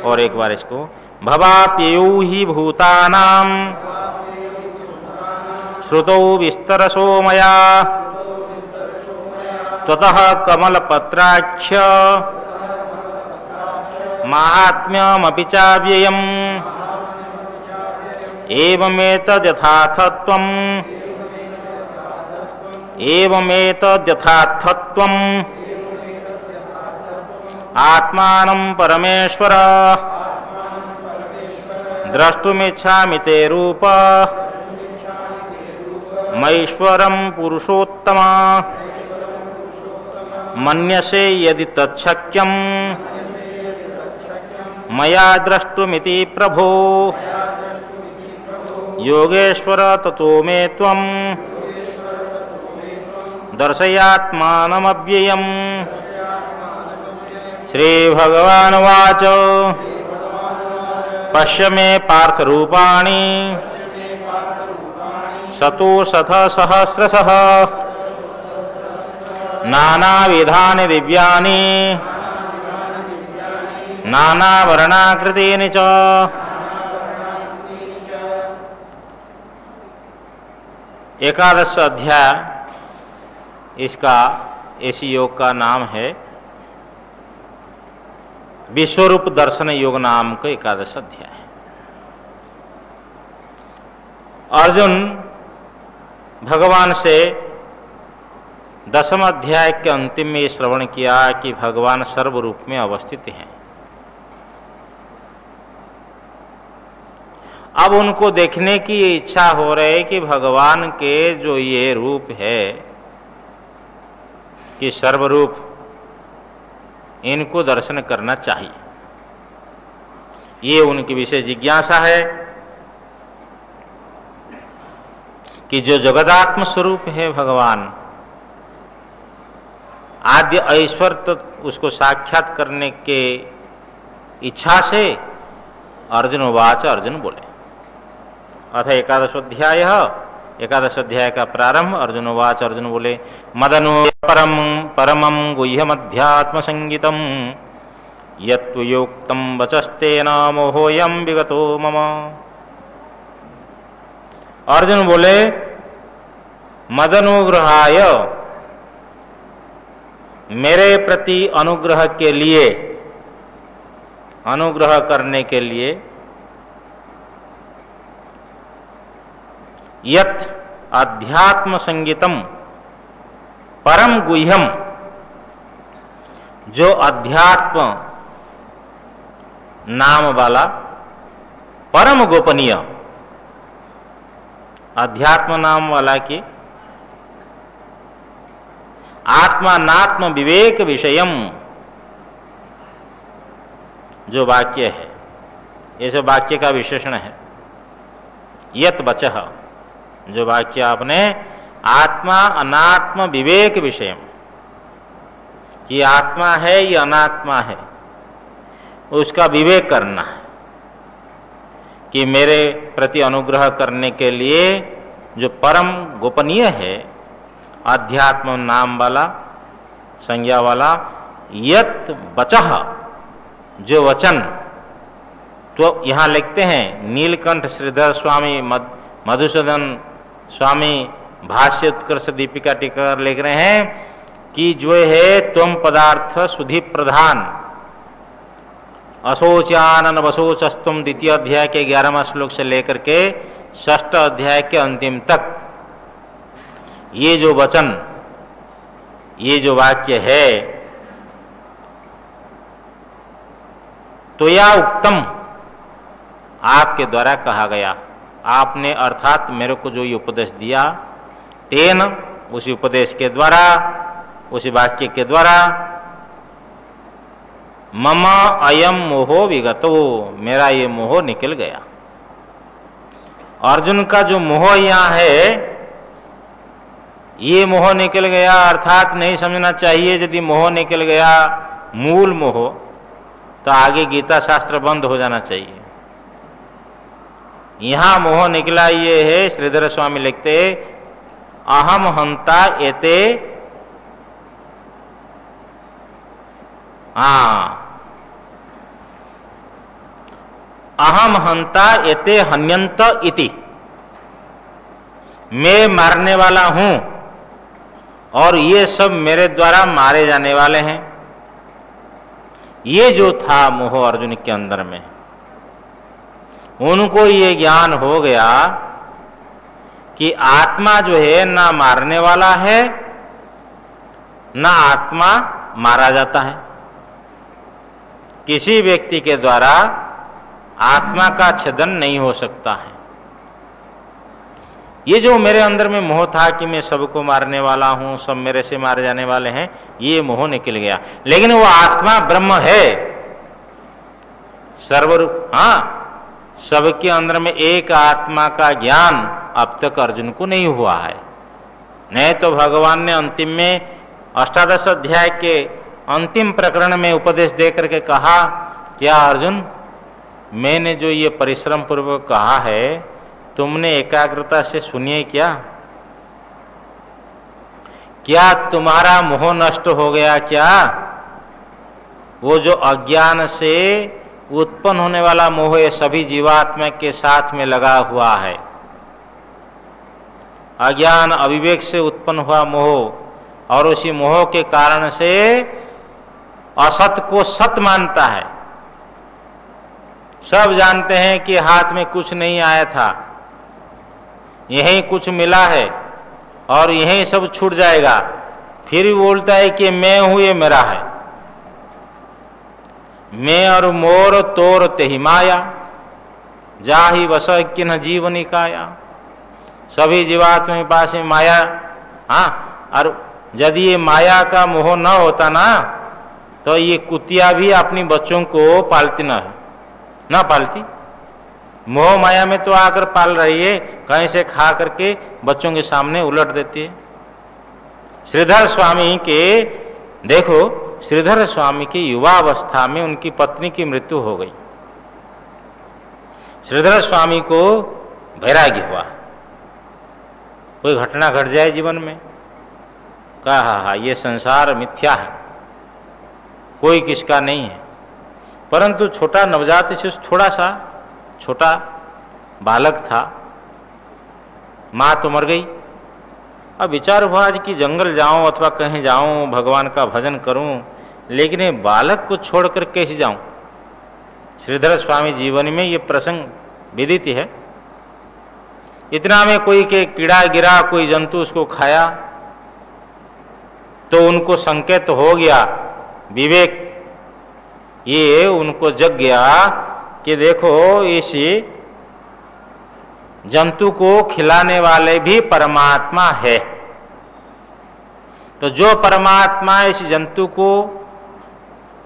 और एक बार इसको, भवाप्येयो हि भूतानां श्रुतौ विस्तरशो मया त्वतः कमलपत्राक्ष महात्म्यमपि चाव्ययम्। एवमेतद्यथार्थत्वम्, एवमेतद्यथार्थत्वम् आत्मानं परमेश्वर द्रष्टुमिच्छामि ते रूप महेश्वरं पुरुषोत्तम। मन्यसे यदि तच्छक्यं मया द्रष्टुमिति प्रभो। योगेश्वर ततो मे त्वं दर्शयात्मानमव्ययम्। श्री भगवानुवाच पश्य मे पार्थरूपाणि शतशतसहस्रशः नानाविधानि दिव्यानि नानावर्णाकृतीनि च। एकादश अध्याय इसका, इस योग का नाम है विश्वरूप दर्शन योग नाम का एकादश अध्याय। अर्जुन भगवान से 10वें अध्याय के अंतिम में श्रवण किया कि भगवान सर्वरूप में अवस्थित हैं। अब उनको देखने की इच्छा हो रही है कि भगवान के जो ये रूप है कि सर्वरूप, इनको दर्शन करना चाहिए, ये उनकी विशेष जिज्ञासा है कि जो जगदात्म स्वरूप है भगवान, आद्य ऐश्वर्य तत्व, उसको साक्षात करने के इच्छा से अर्जुन उवाच, अर्जुन बोले। अथ एकादशोऽध्यायः एकादश अध्याय का प्रारंभ। अर्जुन वाच, अर्जुन बोले, मदनो परमं गुह्यमध्यात्म संगीतम यत्त्वयोक्तं वचस्तेन मोहोऽयं विगतो मम। अर्जुन बोले, मदनुग्रहाय, मेरे प्रति अनुग्रह के लिए, अनुग्रह करने के लिए, यत् अध्यात्म संगीतम परम गुह्यम, जो अध्यात्म नाम वाला परम गोपनीय, अध्यात्म नाम वाला की आत्मानात्म विवेक विषयम जो वाक्य है, ये सब वाक्य का विशेषण है। यत वचः, जो वाक्य आपने आत्मा अनात्म विवेक विषयम, ये आत्मा है ये अनात्मा है, उसका विवेक करना है कि मेरे प्रति अनुग्रह करने के लिए जो परम गोपनीय है, अध्यात्म नाम वाला, संज्ञा वाला, यत वचः, जो वचन, तो यहां लिखते हैं नीलकंठ श्रीधर स्वामी मधुसूदन स्वामी भाष्य उत्कर्ष दीपिका टीका लिख रहे हैं कि जो है त्वम पदार्थ सुधि प्रधान अशोचानन वशोचस्तुम, द्वितीय अध्याय के 11वां श्लोक से लेकर के 6ठ अध्याय के अंतिम तक ये जो वचन, ये जो वाक्य है, तो या उत्तम, आपके द्वारा कहा गया, आपने अर्थात मेरे को जो ये उपदेश दिया, तेन, उसी उपदेश के द्वारा, उसी वाक्य के द्वारा, मम अयम मोहो विगतो, मेरा ये मोह निकल गया। अर्जुन का जो मोह यहाँ है, ये मोह निकल गया, अर्थात नहीं समझना चाहिए यदि मोह निकल गया मूल मोह, तो आगे गीता शास्त्र बंद हो जाना चाहिए। यहां मोह निकला ये है, श्रीधर स्वामी लिखते, अहम हंता एते, अहम हंता एते हन्यंत इति, मैं मारने वाला हूं और ये सब मेरे द्वारा मारे जाने वाले हैं। ये जो था मोह अर्जुन के अंदर में, उनको ये ज्ञान हो गया कि आत्मा जो है ना मारने वाला है, ना आत्मा मारा जाता है। किसी व्यक्ति के द्वारा आत्मा का छेदन नहीं हो सकता है। ये जो मेरे अंदर में मोह था कि मैं सबको मारने वाला हूं, सब मेरे से मारे जाने वाले हैं, ये मोह निकल गया। लेकिन वो आत्मा ब्रह्म है, सर्वरूप, सबके अंदर में एक आत्मा का ज्ञान अब तक अर्जुन को नहीं हुआ है। नहीं तो भगवान ने अंतिम में 18 अध्याय के अंतिम प्रकरण में उपदेश दे करके कहा, क्या अर्जुन, मैंने जो ये परिश्रम पूर्वक कहा है, तुमने एकाग्रता से सुनिए क्या? क्या तुम्हारा मोह नष्ट हो गया क्या? वो जो अज्ञान से उत्पन्न होने वाला मोह है, सभी जीवात्मा के साथ में लगा हुआ है। अज्ञान अविवेक से उत्पन्न हुआ मोह, और उसी मोह के कारण से असत को सत मानता है। सब जानते हैं कि हाथ में कुछ नहीं आया था, यहीं कुछ मिला है और यहीं सब छूट जाएगा, फिर भी बोलता है कि मैं हूं, ये मेरा है। मैं और मोर तोर तेहि माया, जाहि वस किन्ह जीवनी काया। सभी जीवात्मा के पास में माया, और यदि ये माया का मोह न होता ना, तो ये कुतिया भी अपनी बच्चों को पालती न पालती। मोह माया में तो आकर पाल रही है, कहीं से खा करके बच्चों के सामने उलट देती है। श्रीधर स्वामी के देखो, श्रीधर स्वामी की युवा अवस्था में उनकी पत्नी की मृत्यु हो गई। श्रीधर स्वामी को वैराग्य हुआ, कोई घटना घट जाए जीवन में, कहा ये संसार मिथ्या है, कोई किसका नहीं है। परंतु छोटा नवजात शिशु, थोड़ा सा छोटा बालक था, माँ तो मर गई। अब विचार हुआ आज कि जंगल जाऊं अथवा कहीं जाऊं, भगवान का भजन करूं, लेकिन ये बालक को छोड़कर कैसे जाऊं। श्रीधर स्वामी जीवन में ये प्रसंग विदित है। इतना में कोई के कीड़ा गिरा, कोई जंतु उसको खाया, तो उनको संकेत हो गया, विवेक ये उनको जग गया कि देखो इस जंतु को खिलाने वाले भी परमात्मा है। तो जो परमात्मा इस जंतु को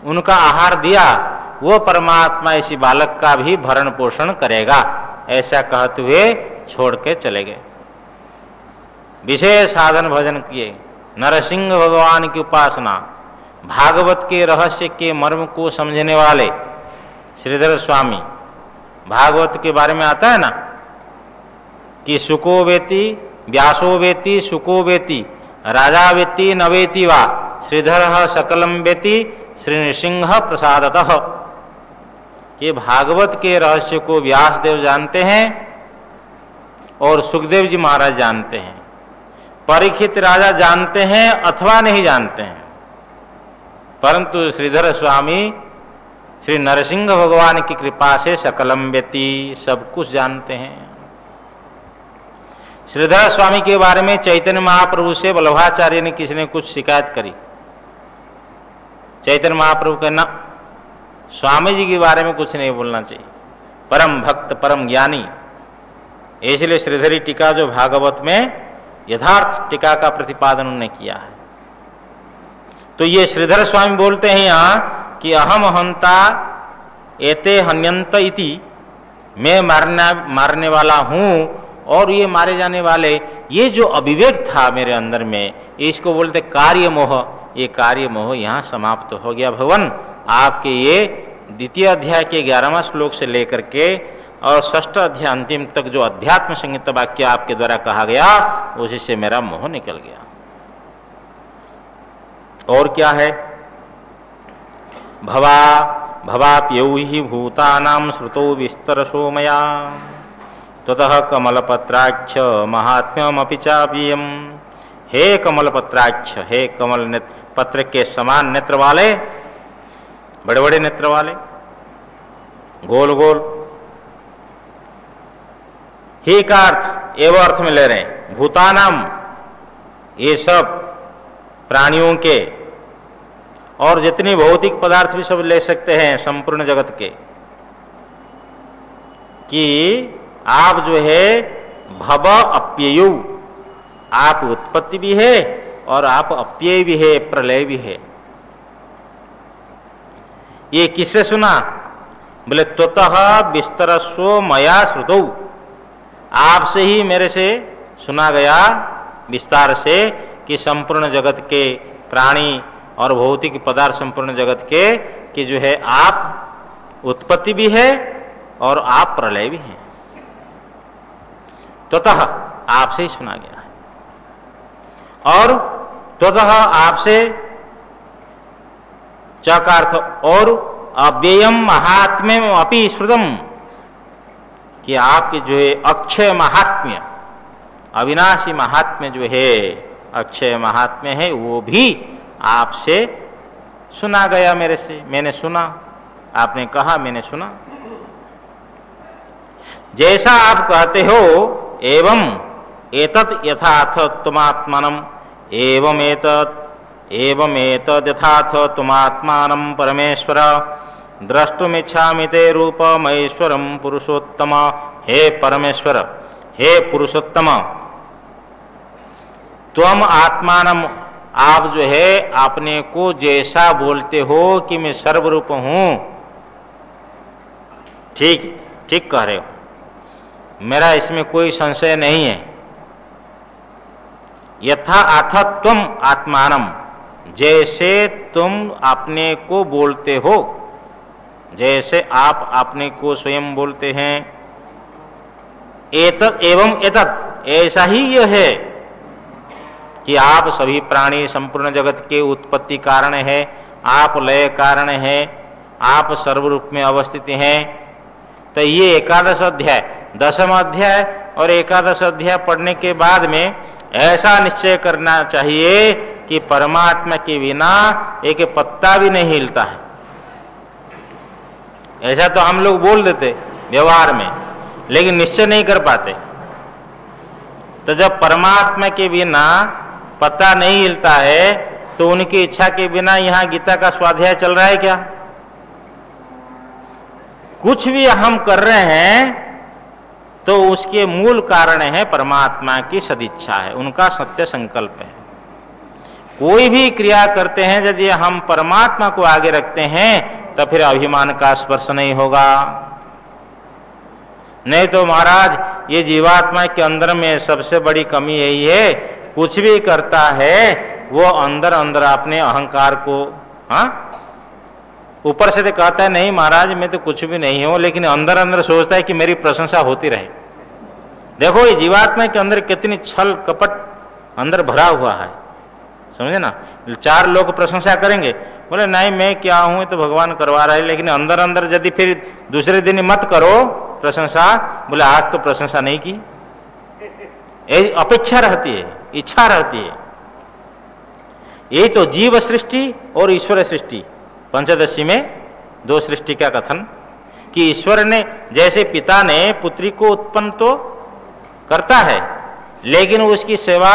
उनका आहार दिया, वो परमात्मा इसी बालक का भी भरण पोषण करेगा, ऐसा कहते हुए छोड़ के चले गए। विशेष साधन भजन किए, नरसिंह भगवान की उपासना, भागवत के रहस्य के मर्म को समझने वाले श्रीधर स्वामी। भागवत के बारे में आता है ना कि सुको वेति व्यासो वेति सुको वेति राजा वेति न वेति वा श्रीधर सकलम वेति श्री नृसिंह प्रसादतः। ये भागवत के रहस्य को व्यास देव जानते हैं और सुखदेव जी महाराज जानते हैं, परीक्षित राजा जानते हैं अथवा नहीं जानते हैं, परंतु श्रीधर स्वामी श्री नरसिंह भगवान की कृपा से सकलम वेति, सब कुछ जानते हैं। श्रीधर स्वामी के बारे में चैतन्य महाप्रभु से वल्लभाचार्य ने किसी ने कुछ शिकायत करी। चैतन्य महाप्रभु कहना, स्वामी जी के बारे में कुछ नहीं बोलना चाहिए, परम भक्त परम ज्ञानी। इसलिए श्रीधरी टीका जो भागवत में यथार्थ टीका का प्रतिपादन उन्होंने किया है। तो ये श्रीधर स्वामी बोलते हैं यहाँ कि अहम हंता एते हन्यंत इति, मैं मारने वाला हूँ और ये मारे जाने वाले। ये जो अविवेक था मेरे अंदर में, इसको बोलते कार्य मोह। ये कार्य मोह यहाँ समाप्त हो गया। भगवान आपके ये द्वितीय अध्याय के 11वां श्लोक से लेकर के और 6ठ अध्याय अंतिम तक जो अध्यात्म संहिता वाक्य आपके द्वारा कहा गया, उसी से मेरा मोह निकल गया। और क्या है? भवाप्यौ हि भूतानां श्रुतौ विस्तरशो मया ततः कमलपत्राक्ष महात्म्यमपि चाप्ययम्। हे कमलपत्राक्ष, हे कमल पत्र के समान नेत्र वाले, बड़े बड़े नेत्र वाले, गोल गोल। हे का अर्थ एवं अर्थ में ले रहे हैं, भूतानाम ये सब प्राणियों के और जितने भौतिक पदार्थ भी सब ले सकते हैं संपूर्ण जगत के, कि आप जो है भव अप्ययु, आप उत्पत्ति भी है और आप अप्यय भी है, प्रलय भी है। ये किससे सुना? बोले त्वतः विस्तरस्व मया श्रुतौ, आपसे ही मेरे से सुना गया विस्तार से कि संपूर्ण जगत के प्राणी और भौतिक पदार्थ संपूर्ण जगत के कि जो है आप उत्पत्ति भी है और आप प्रलय भी हैं। त्वतः आपसे ही सुना गया है। और त्वतः आपसे च का अर्थ और अव्ययम महात्म्यम अपि श्रुतम, कि आपके जो है अक्षय महात्म्य, अविनाशी महात्म्य जो है अक्षय महात्म्य है, वो भी आपसे सुना गया मेरे से, मैंने सुना, आपने कहा मैंने सुना। जैसा आप कहते हो एवं एतत् यथार्थ तुमात्मानं एवं एतत् यथार्थ तुमात्मानं परमेश्वर द्रष्टुमिच्छामि ते रूपमैश्वरं पुरुषोत्तम। हे परमेश्वर, हे पुरुषोत्तम, त्वम आत्मानं, आप जो है अपने को जैसा बोलते हो कि मैं सर्वरूप हूं, ठीक ठीक कह रहे हो, मेरा इसमें कोई संशय नहीं है। यथा अथ तुम आत्मानम, जैसे तुम अपने को बोलते हो, जैसे आप अपने को स्वयं बोलते हैं। एतत् एवं एतत्, ऐसा ही यह है कि आप सभी प्राणी संपूर्ण जगत के उत्पत्ति कारण है, आप लय कारण है, आप सर्वरूप में अवस्थित हैं। तो ये एकादश अध्याय, 10वां अध्याय और एकादश अध्याय पढ़ने के बाद में ऐसा निश्चय करना चाहिए कि परमात्मा के बिना एक पत्ता भी नहीं हिलता है। ऐसा तो हम लोग बोल देते व्यवहार में, लेकिन निश्चय नहीं कर पाते। तो जब परमात्मा के बिना पत्ता नहीं हिलता है तो उनकी इच्छा के बिना यहां गीता का स्वाध्याय चल रहा है क्या? कुछ भी हम कर रहे हैं तो उसके मूल कारण है परमात्मा की सदिच्छा है, उनका सत्य संकल्प है। कोई भी क्रिया करते हैं यदि हम परमात्मा को आगे रखते हैं तो फिर अभिमान का स्पर्श नहीं होगा। नहीं तो महाराज ये जीवात्मा के अंदर में सबसे बड़ी कमी यही है, कुछ भी करता है वो अंदर अंदर अपने अहंकार को, ऊपर से तो कहता है नहीं महाराज मैं तो कुछ भी नहीं हूं, लेकिन अंदर अंदर सोचता है कि मेरी प्रशंसा होती रहे। देखो ये जीवात्मा के अंदर कितनी छल कपट अंदर भरा हुआ है, समझे ना। 4 लोग प्रशंसा करेंगे, बोले नहीं मैं क्या हूं तो भगवान करवा रहा है, लेकिन अंदर अंदर यदि फिर दूसरे दिन मत करो प्रशंसा, बोले आज तो प्रशंसा नहीं की, अपेक्षा रहती है, इच्छा रहती है। यही तो जीव सृष्टि और ईश्वर सृष्टि, पंचदशी में 2 सृष्टि का कथन, कि ईश्वर ने जैसे पिता ने पुत्री को उत्पन्न तो करता है, लेकिन उसकी सेवा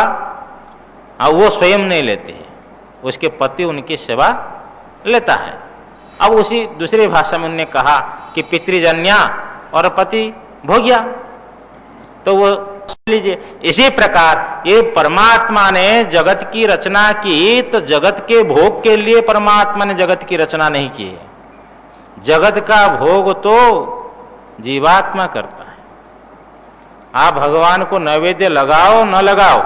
वो स्वयं नहीं लेते हैं, उसके पति उनकी सेवा लेता है। अब उसी दूसरी भाषा में उन्होंने कहा कि पितृजन्या और पति भोग्या, तो वो लीजिए। इसी प्रकार ये परमात्मा ने जगत की रचना की तो जगत के भोग के लिए परमात्मा ने जगत की रचना नहीं की है। जगत का भोग तो जीवात्मा करता है। आप भगवान को नैवेद्य लगाओ न लगाओ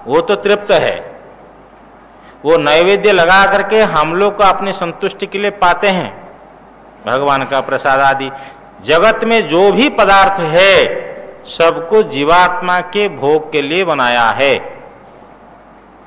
वो तो तृप्त है, वो नैवेद्य लगा करके हम लोग को अपनी संतुष्टि के लिए पाते हैं भगवान का प्रसाद आदि। जगत में जो भी पदार्थ है सबको जीवात्मा के भोग के लिए बनाया है।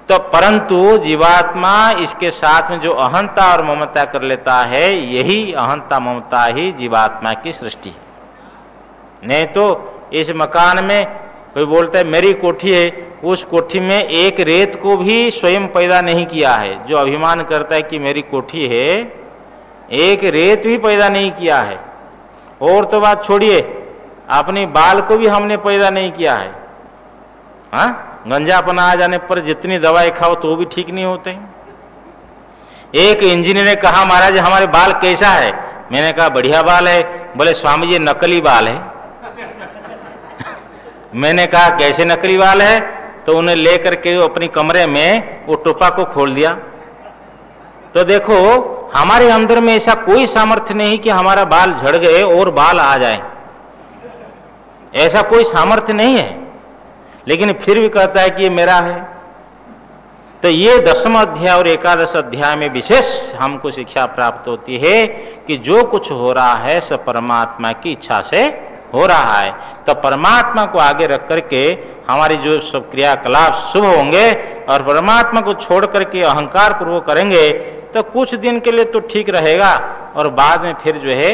तो परंतु जीवात्मा इसके साथ में जो अहंता और ममता कर लेता है, यही अहंता ममता ही जीवात्मा की सृष्टि है। नहीं तो इस मकान में कोई बोलता है मेरी कोठी है, उस कोठी में एक रेत को भी स्वयं पैदा नहीं किया है। जो अभिमान करता है कि मेरी कोठी है, एक रेत भी पैदा नहीं किया है। और तो बात छोड़िए, अपने बाल को भी हमने पैदा नहीं किया है। गंजापना आ जाने पर जितनी दवाई खाओ तो भी ठीक नहीं होते। एक इंजीनियर ने कहा महाराज हमारे बाल कैसा है? मैंने कहा बढ़िया बाल है। बोले स्वामी जी नकली बाल है। मैंने कहा कैसे नकली बाल है? तो उन्हें लेकर के अपनी कमरे में वो टोपा को खोल दिया। तो देखो हमारे अंदर में ऐसा कोई सामर्थ्य नहीं कि हमारा बाल झड़ गए और बाल आ जाए, ऐसा कोई सामर्थ्य नहीं है, लेकिन फिर भी कहता है कि ये मेरा है। तो ये 10वां अध्याय और एकादश अध्याय में विशेष हमको शिक्षा प्राप्त होती है कि जो कुछ हो रहा है सब परमात्मा की इच्छा से हो रहा है। तो परमात्मा को आगे रख करके हमारी जो सब क्रियाकलाप शुभ होंगे और परमात्मा को छोड़ करके अहंकार पूर्वक करेंगे तो कुछ दिन के लिए तो ठीक रहेगा और बाद में फिर जो है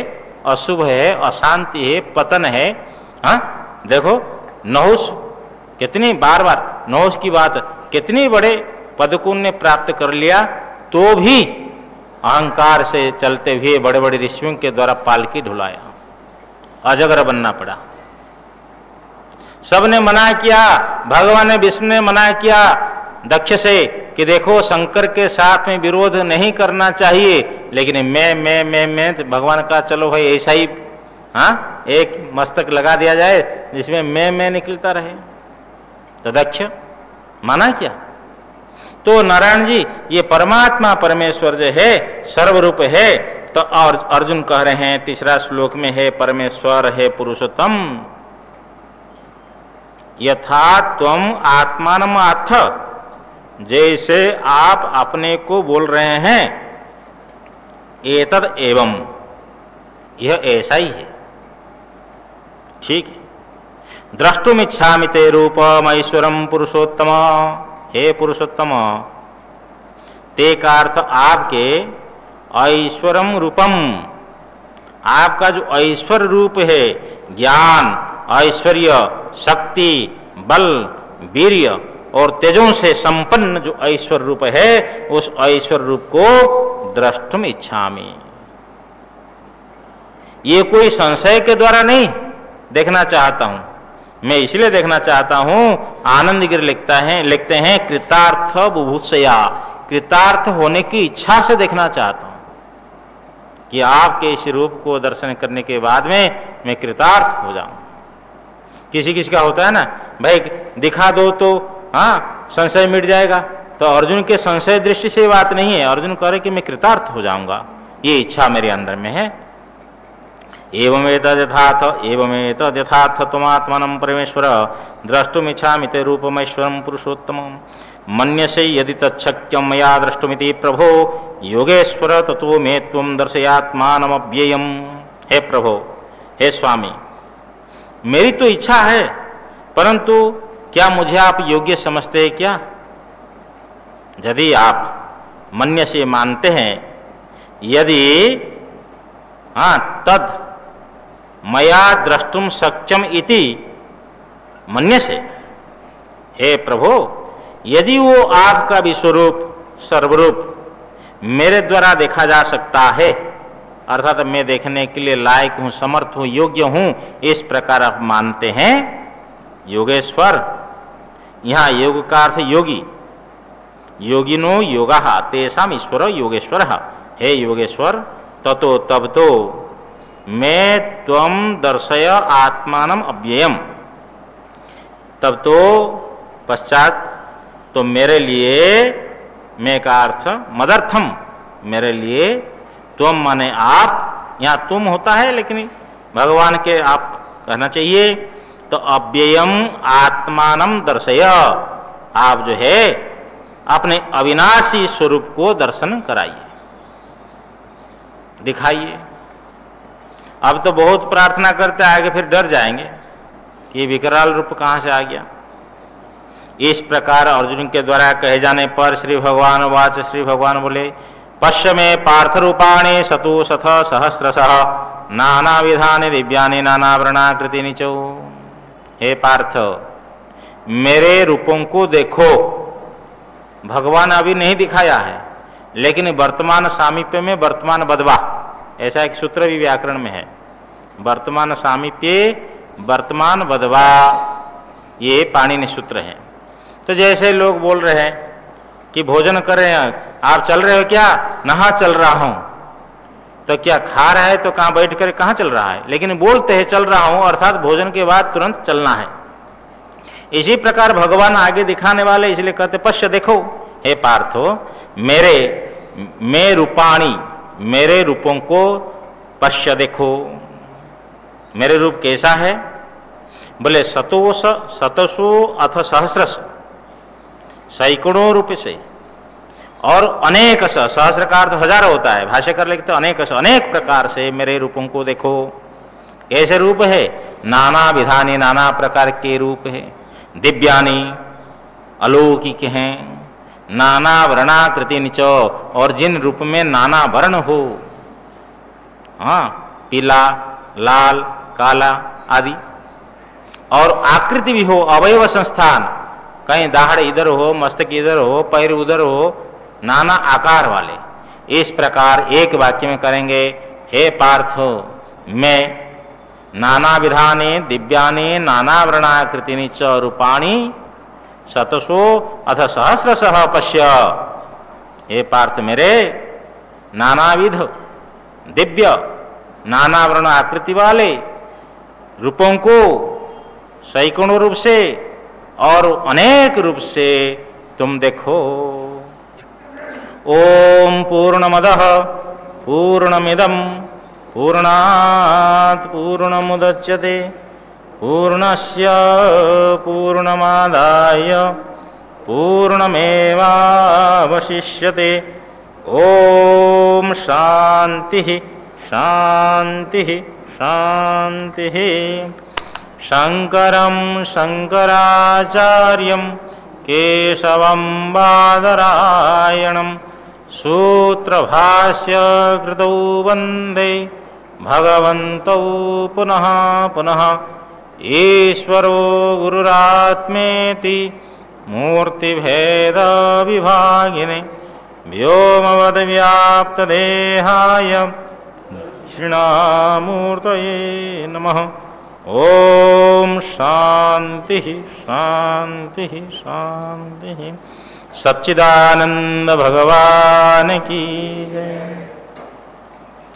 अशुभ है, अशांति है, पतन है। देखो नहुस कितनी बार बार नहुस की बात, कितनी बड़े पद को ने प्राप्त कर लिया तो भी अहंकार से चलते हुए बड़े बड़े ऋषियों के द्वारा पालकी ढुलाया, अजगर बनना पड़ा। सबने मना किया, भगवान ने विष्णु ने मना किया दक्ष से कि देखो शंकर के साथ में विरोध नहीं करना चाहिए, लेकिन मैं तो भगवान का चलो भाई ऐसा ही एक मस्तक लगा दिया जाए जिसमें मैं निकलता रहे। तो दक्ष माना क्या? तो नारायण जी ये परमात्मा परमेश्वर जो है सर्वरूप है। तो और अर्जुन कह रहे हैं 3रा श्लोक में है परमेश्वर है पुरुषोत्तम यथा त्वम आत्मानम अथ, जैसे आप अपने को बोल रहे हैं एतद एवं, यह ऐसा ही है, ठीक है। द्रष्टुमिच्छामि ते रूपम ऐश्वरम पुरुषोत्तम, हे पुरुषोत्तम, ते का अर्थ आपके ऐश्वरम रूपम, आपका जो ऐश्वर्य रूप है, ज्ञान, ऐश्वर्य, शक्ति, बल, वीर्य और तेजों से संपन्न जो ऐश्वर्य रूप है, उस ऐश्वर्य रूप को द्रष्टुम इच्छामि। ये कोई संशय के द्वारा नहीं देखना चाहता हूं, मैं इसलिए देखना चाहता हूं। आनंद गिर लिखते हैं कृतार्थ बुभुत्सया, कृतार्थ होने की इच्छा से देखना चाहता हूं कि आपके इस रूप को दर्शन करने के बाद में मैं कृतार्थ हो जाऊं। किसी किसी का होता है ना, भाई दिखा दो तो हाँ संशय मिट जाएगा, तो अर्जुन के संशय दृष्टि से बात नहीं है। अर्जुन कह रहे कि मैं कृतार्थ हो जाऊंगा, ये इच्छा मेरे अंदर में है। एवमेतद् यथार्थ त्वमात्मानं परमेश्वर द्रष्टुमिच्छामि ते रूपमैश्वरं पुरुषोत्तमं मन्यसे यदि तच्छक्यं मया द्रष्टुमिति प्रभो योगेश्वर ततो मे त्वं दर्शयात्मानमव्ययम्। हे प्रभो, हे स्वामी, मेरी तो इच्छा है, परंतु क्या मुझे आप योग्य समझते हैं क्या? यदि आप मन्य से मानते हैं, यदि तद मया द्रष्टुम सक्षम इति मन्य से, हे प्रभु, यदि वो आपका विश्वरूप सर्वरूप मेरे द्वारा देखा जा सकता है, अर्थात मैं देखने के लिए लायक हूं, समर्थ हूं, योग्य हूं, इस प्रकार आप मानते हैं योगेश्वर। यहां योग का अर्थ योगी, योगिनो योगा तेषाम ईश्वर योगेश्वर। हे योगेश्वर, ततो तब तो मैं त्वम दर्शय आत्मानम अव्ययम, तब तो पश्चात तो मेरे लिए, मैं का अर्थ मदर्थम, मेरे लिए, त्वम माने आप, यहाँ तुम होता है लेकिन भगवान के आप कहना चाहिए, तो अव्ययम आत्मानम दर्शय, आप जो है अपने अविनाशी स्वरूप को दर्शन कराइए, दिखाइए। अब तो बहुत प्रार्थना करते आगे फिर डर जाएंगे कि विकराल रूप कहां से आ गया। इस प्रकार अर्जुन के द्वारा कहे जाने पर श्री भगवान वाच, श्री भगवान बोले, पश्य में पार्थ रूपाणि सतो सथ सहस्रशः नाना विधानि दिव्यानि नानावरणाकृति निचौ। हे पार्थ, मेरे रूपों को देखो। भगवान अभी नहीं दिखाया है, लेकिन वर्तमान सामीप्य में वर्तमान बदवा, ऐसा एक सूत्र भी व्याकरण में है। वर्तमान सामीप्य वर्तमान बदवा, ये पाणिनि सूत्र है। तो जैसे लोग बोल रहे हैं कि भोजन कर रहे हैं, आप चल रहे हो क्या? नहा चल रहा हूं। तो क्या खा रहा है तो कहां बैठ कर कहां चल रहा है, लेकिन बोलते हैं चल रहा हूं, अर्थात भोजन के बाद तुरंत चलना है। इसी प्रकार भगवान आगे दिखाने वाले, इसलिए कहते पश्य, देखो। हे पार्थो, मैं रूपाणी, मेरे रूपों को पश्य, देखो। मेरे रूप कैसा है? बोले शतसो अथ सहस्रश, सैकड़ों रूप से, और अनेक सहस्र का अर्थ हजारों होता है, भाष्यकार लिखते अनेक प्रकार से मेरे रूपों को देखो। कैसे रूप है? नाना विधानी, नाना प्रकार के रूप है, दिव्यानि, अलौकिक हैं, नाना वर्णाकृति निच, और जिन रूप में नाना वर्ण हो, पीला, लाल, काला आदि, और आकृति भी हो, अवयव संस्थान, कहीं दाढ़ इधर हो, मस्तक इधर हो, पैर उधर हो, नाना आकार वाले। इस प्रकार एक वाक्य में करेंगे, हे पार्थ, मैं नाना विधाने दिव्याने नाना वर्णाकृति च रूपाणी शतसो अथ सहस्रशः पश्य। हे पार्थ, मेरे नानाविध दिव्य नाना वर्ण आकृति वाले रूपों को सैकड़ों रूप से और अनेक रूप से तुम देखो। ओम पूर्णमदः पूर्णमिदं पूर्णात् पूर्णमुदच्यते पूर्णस्य पूर्णमादाय पूर्णमेवावशिष्यते। ओम शांति शांति शांति। शंकरं शंकराचार्यं केशवं बादरायणं सूत्रभाष्यकृतौ वन्दे भगवन्तौ पुनः पुनः। ईश्वरो गुरुरात्मेति मूर्तिभेदविभागिने व्योमवद्व्याप्तदेहाय दक्षिणामूर्तये नमः। ओम शांति शांति शांति। सच्चिदानंद भगवान की जय।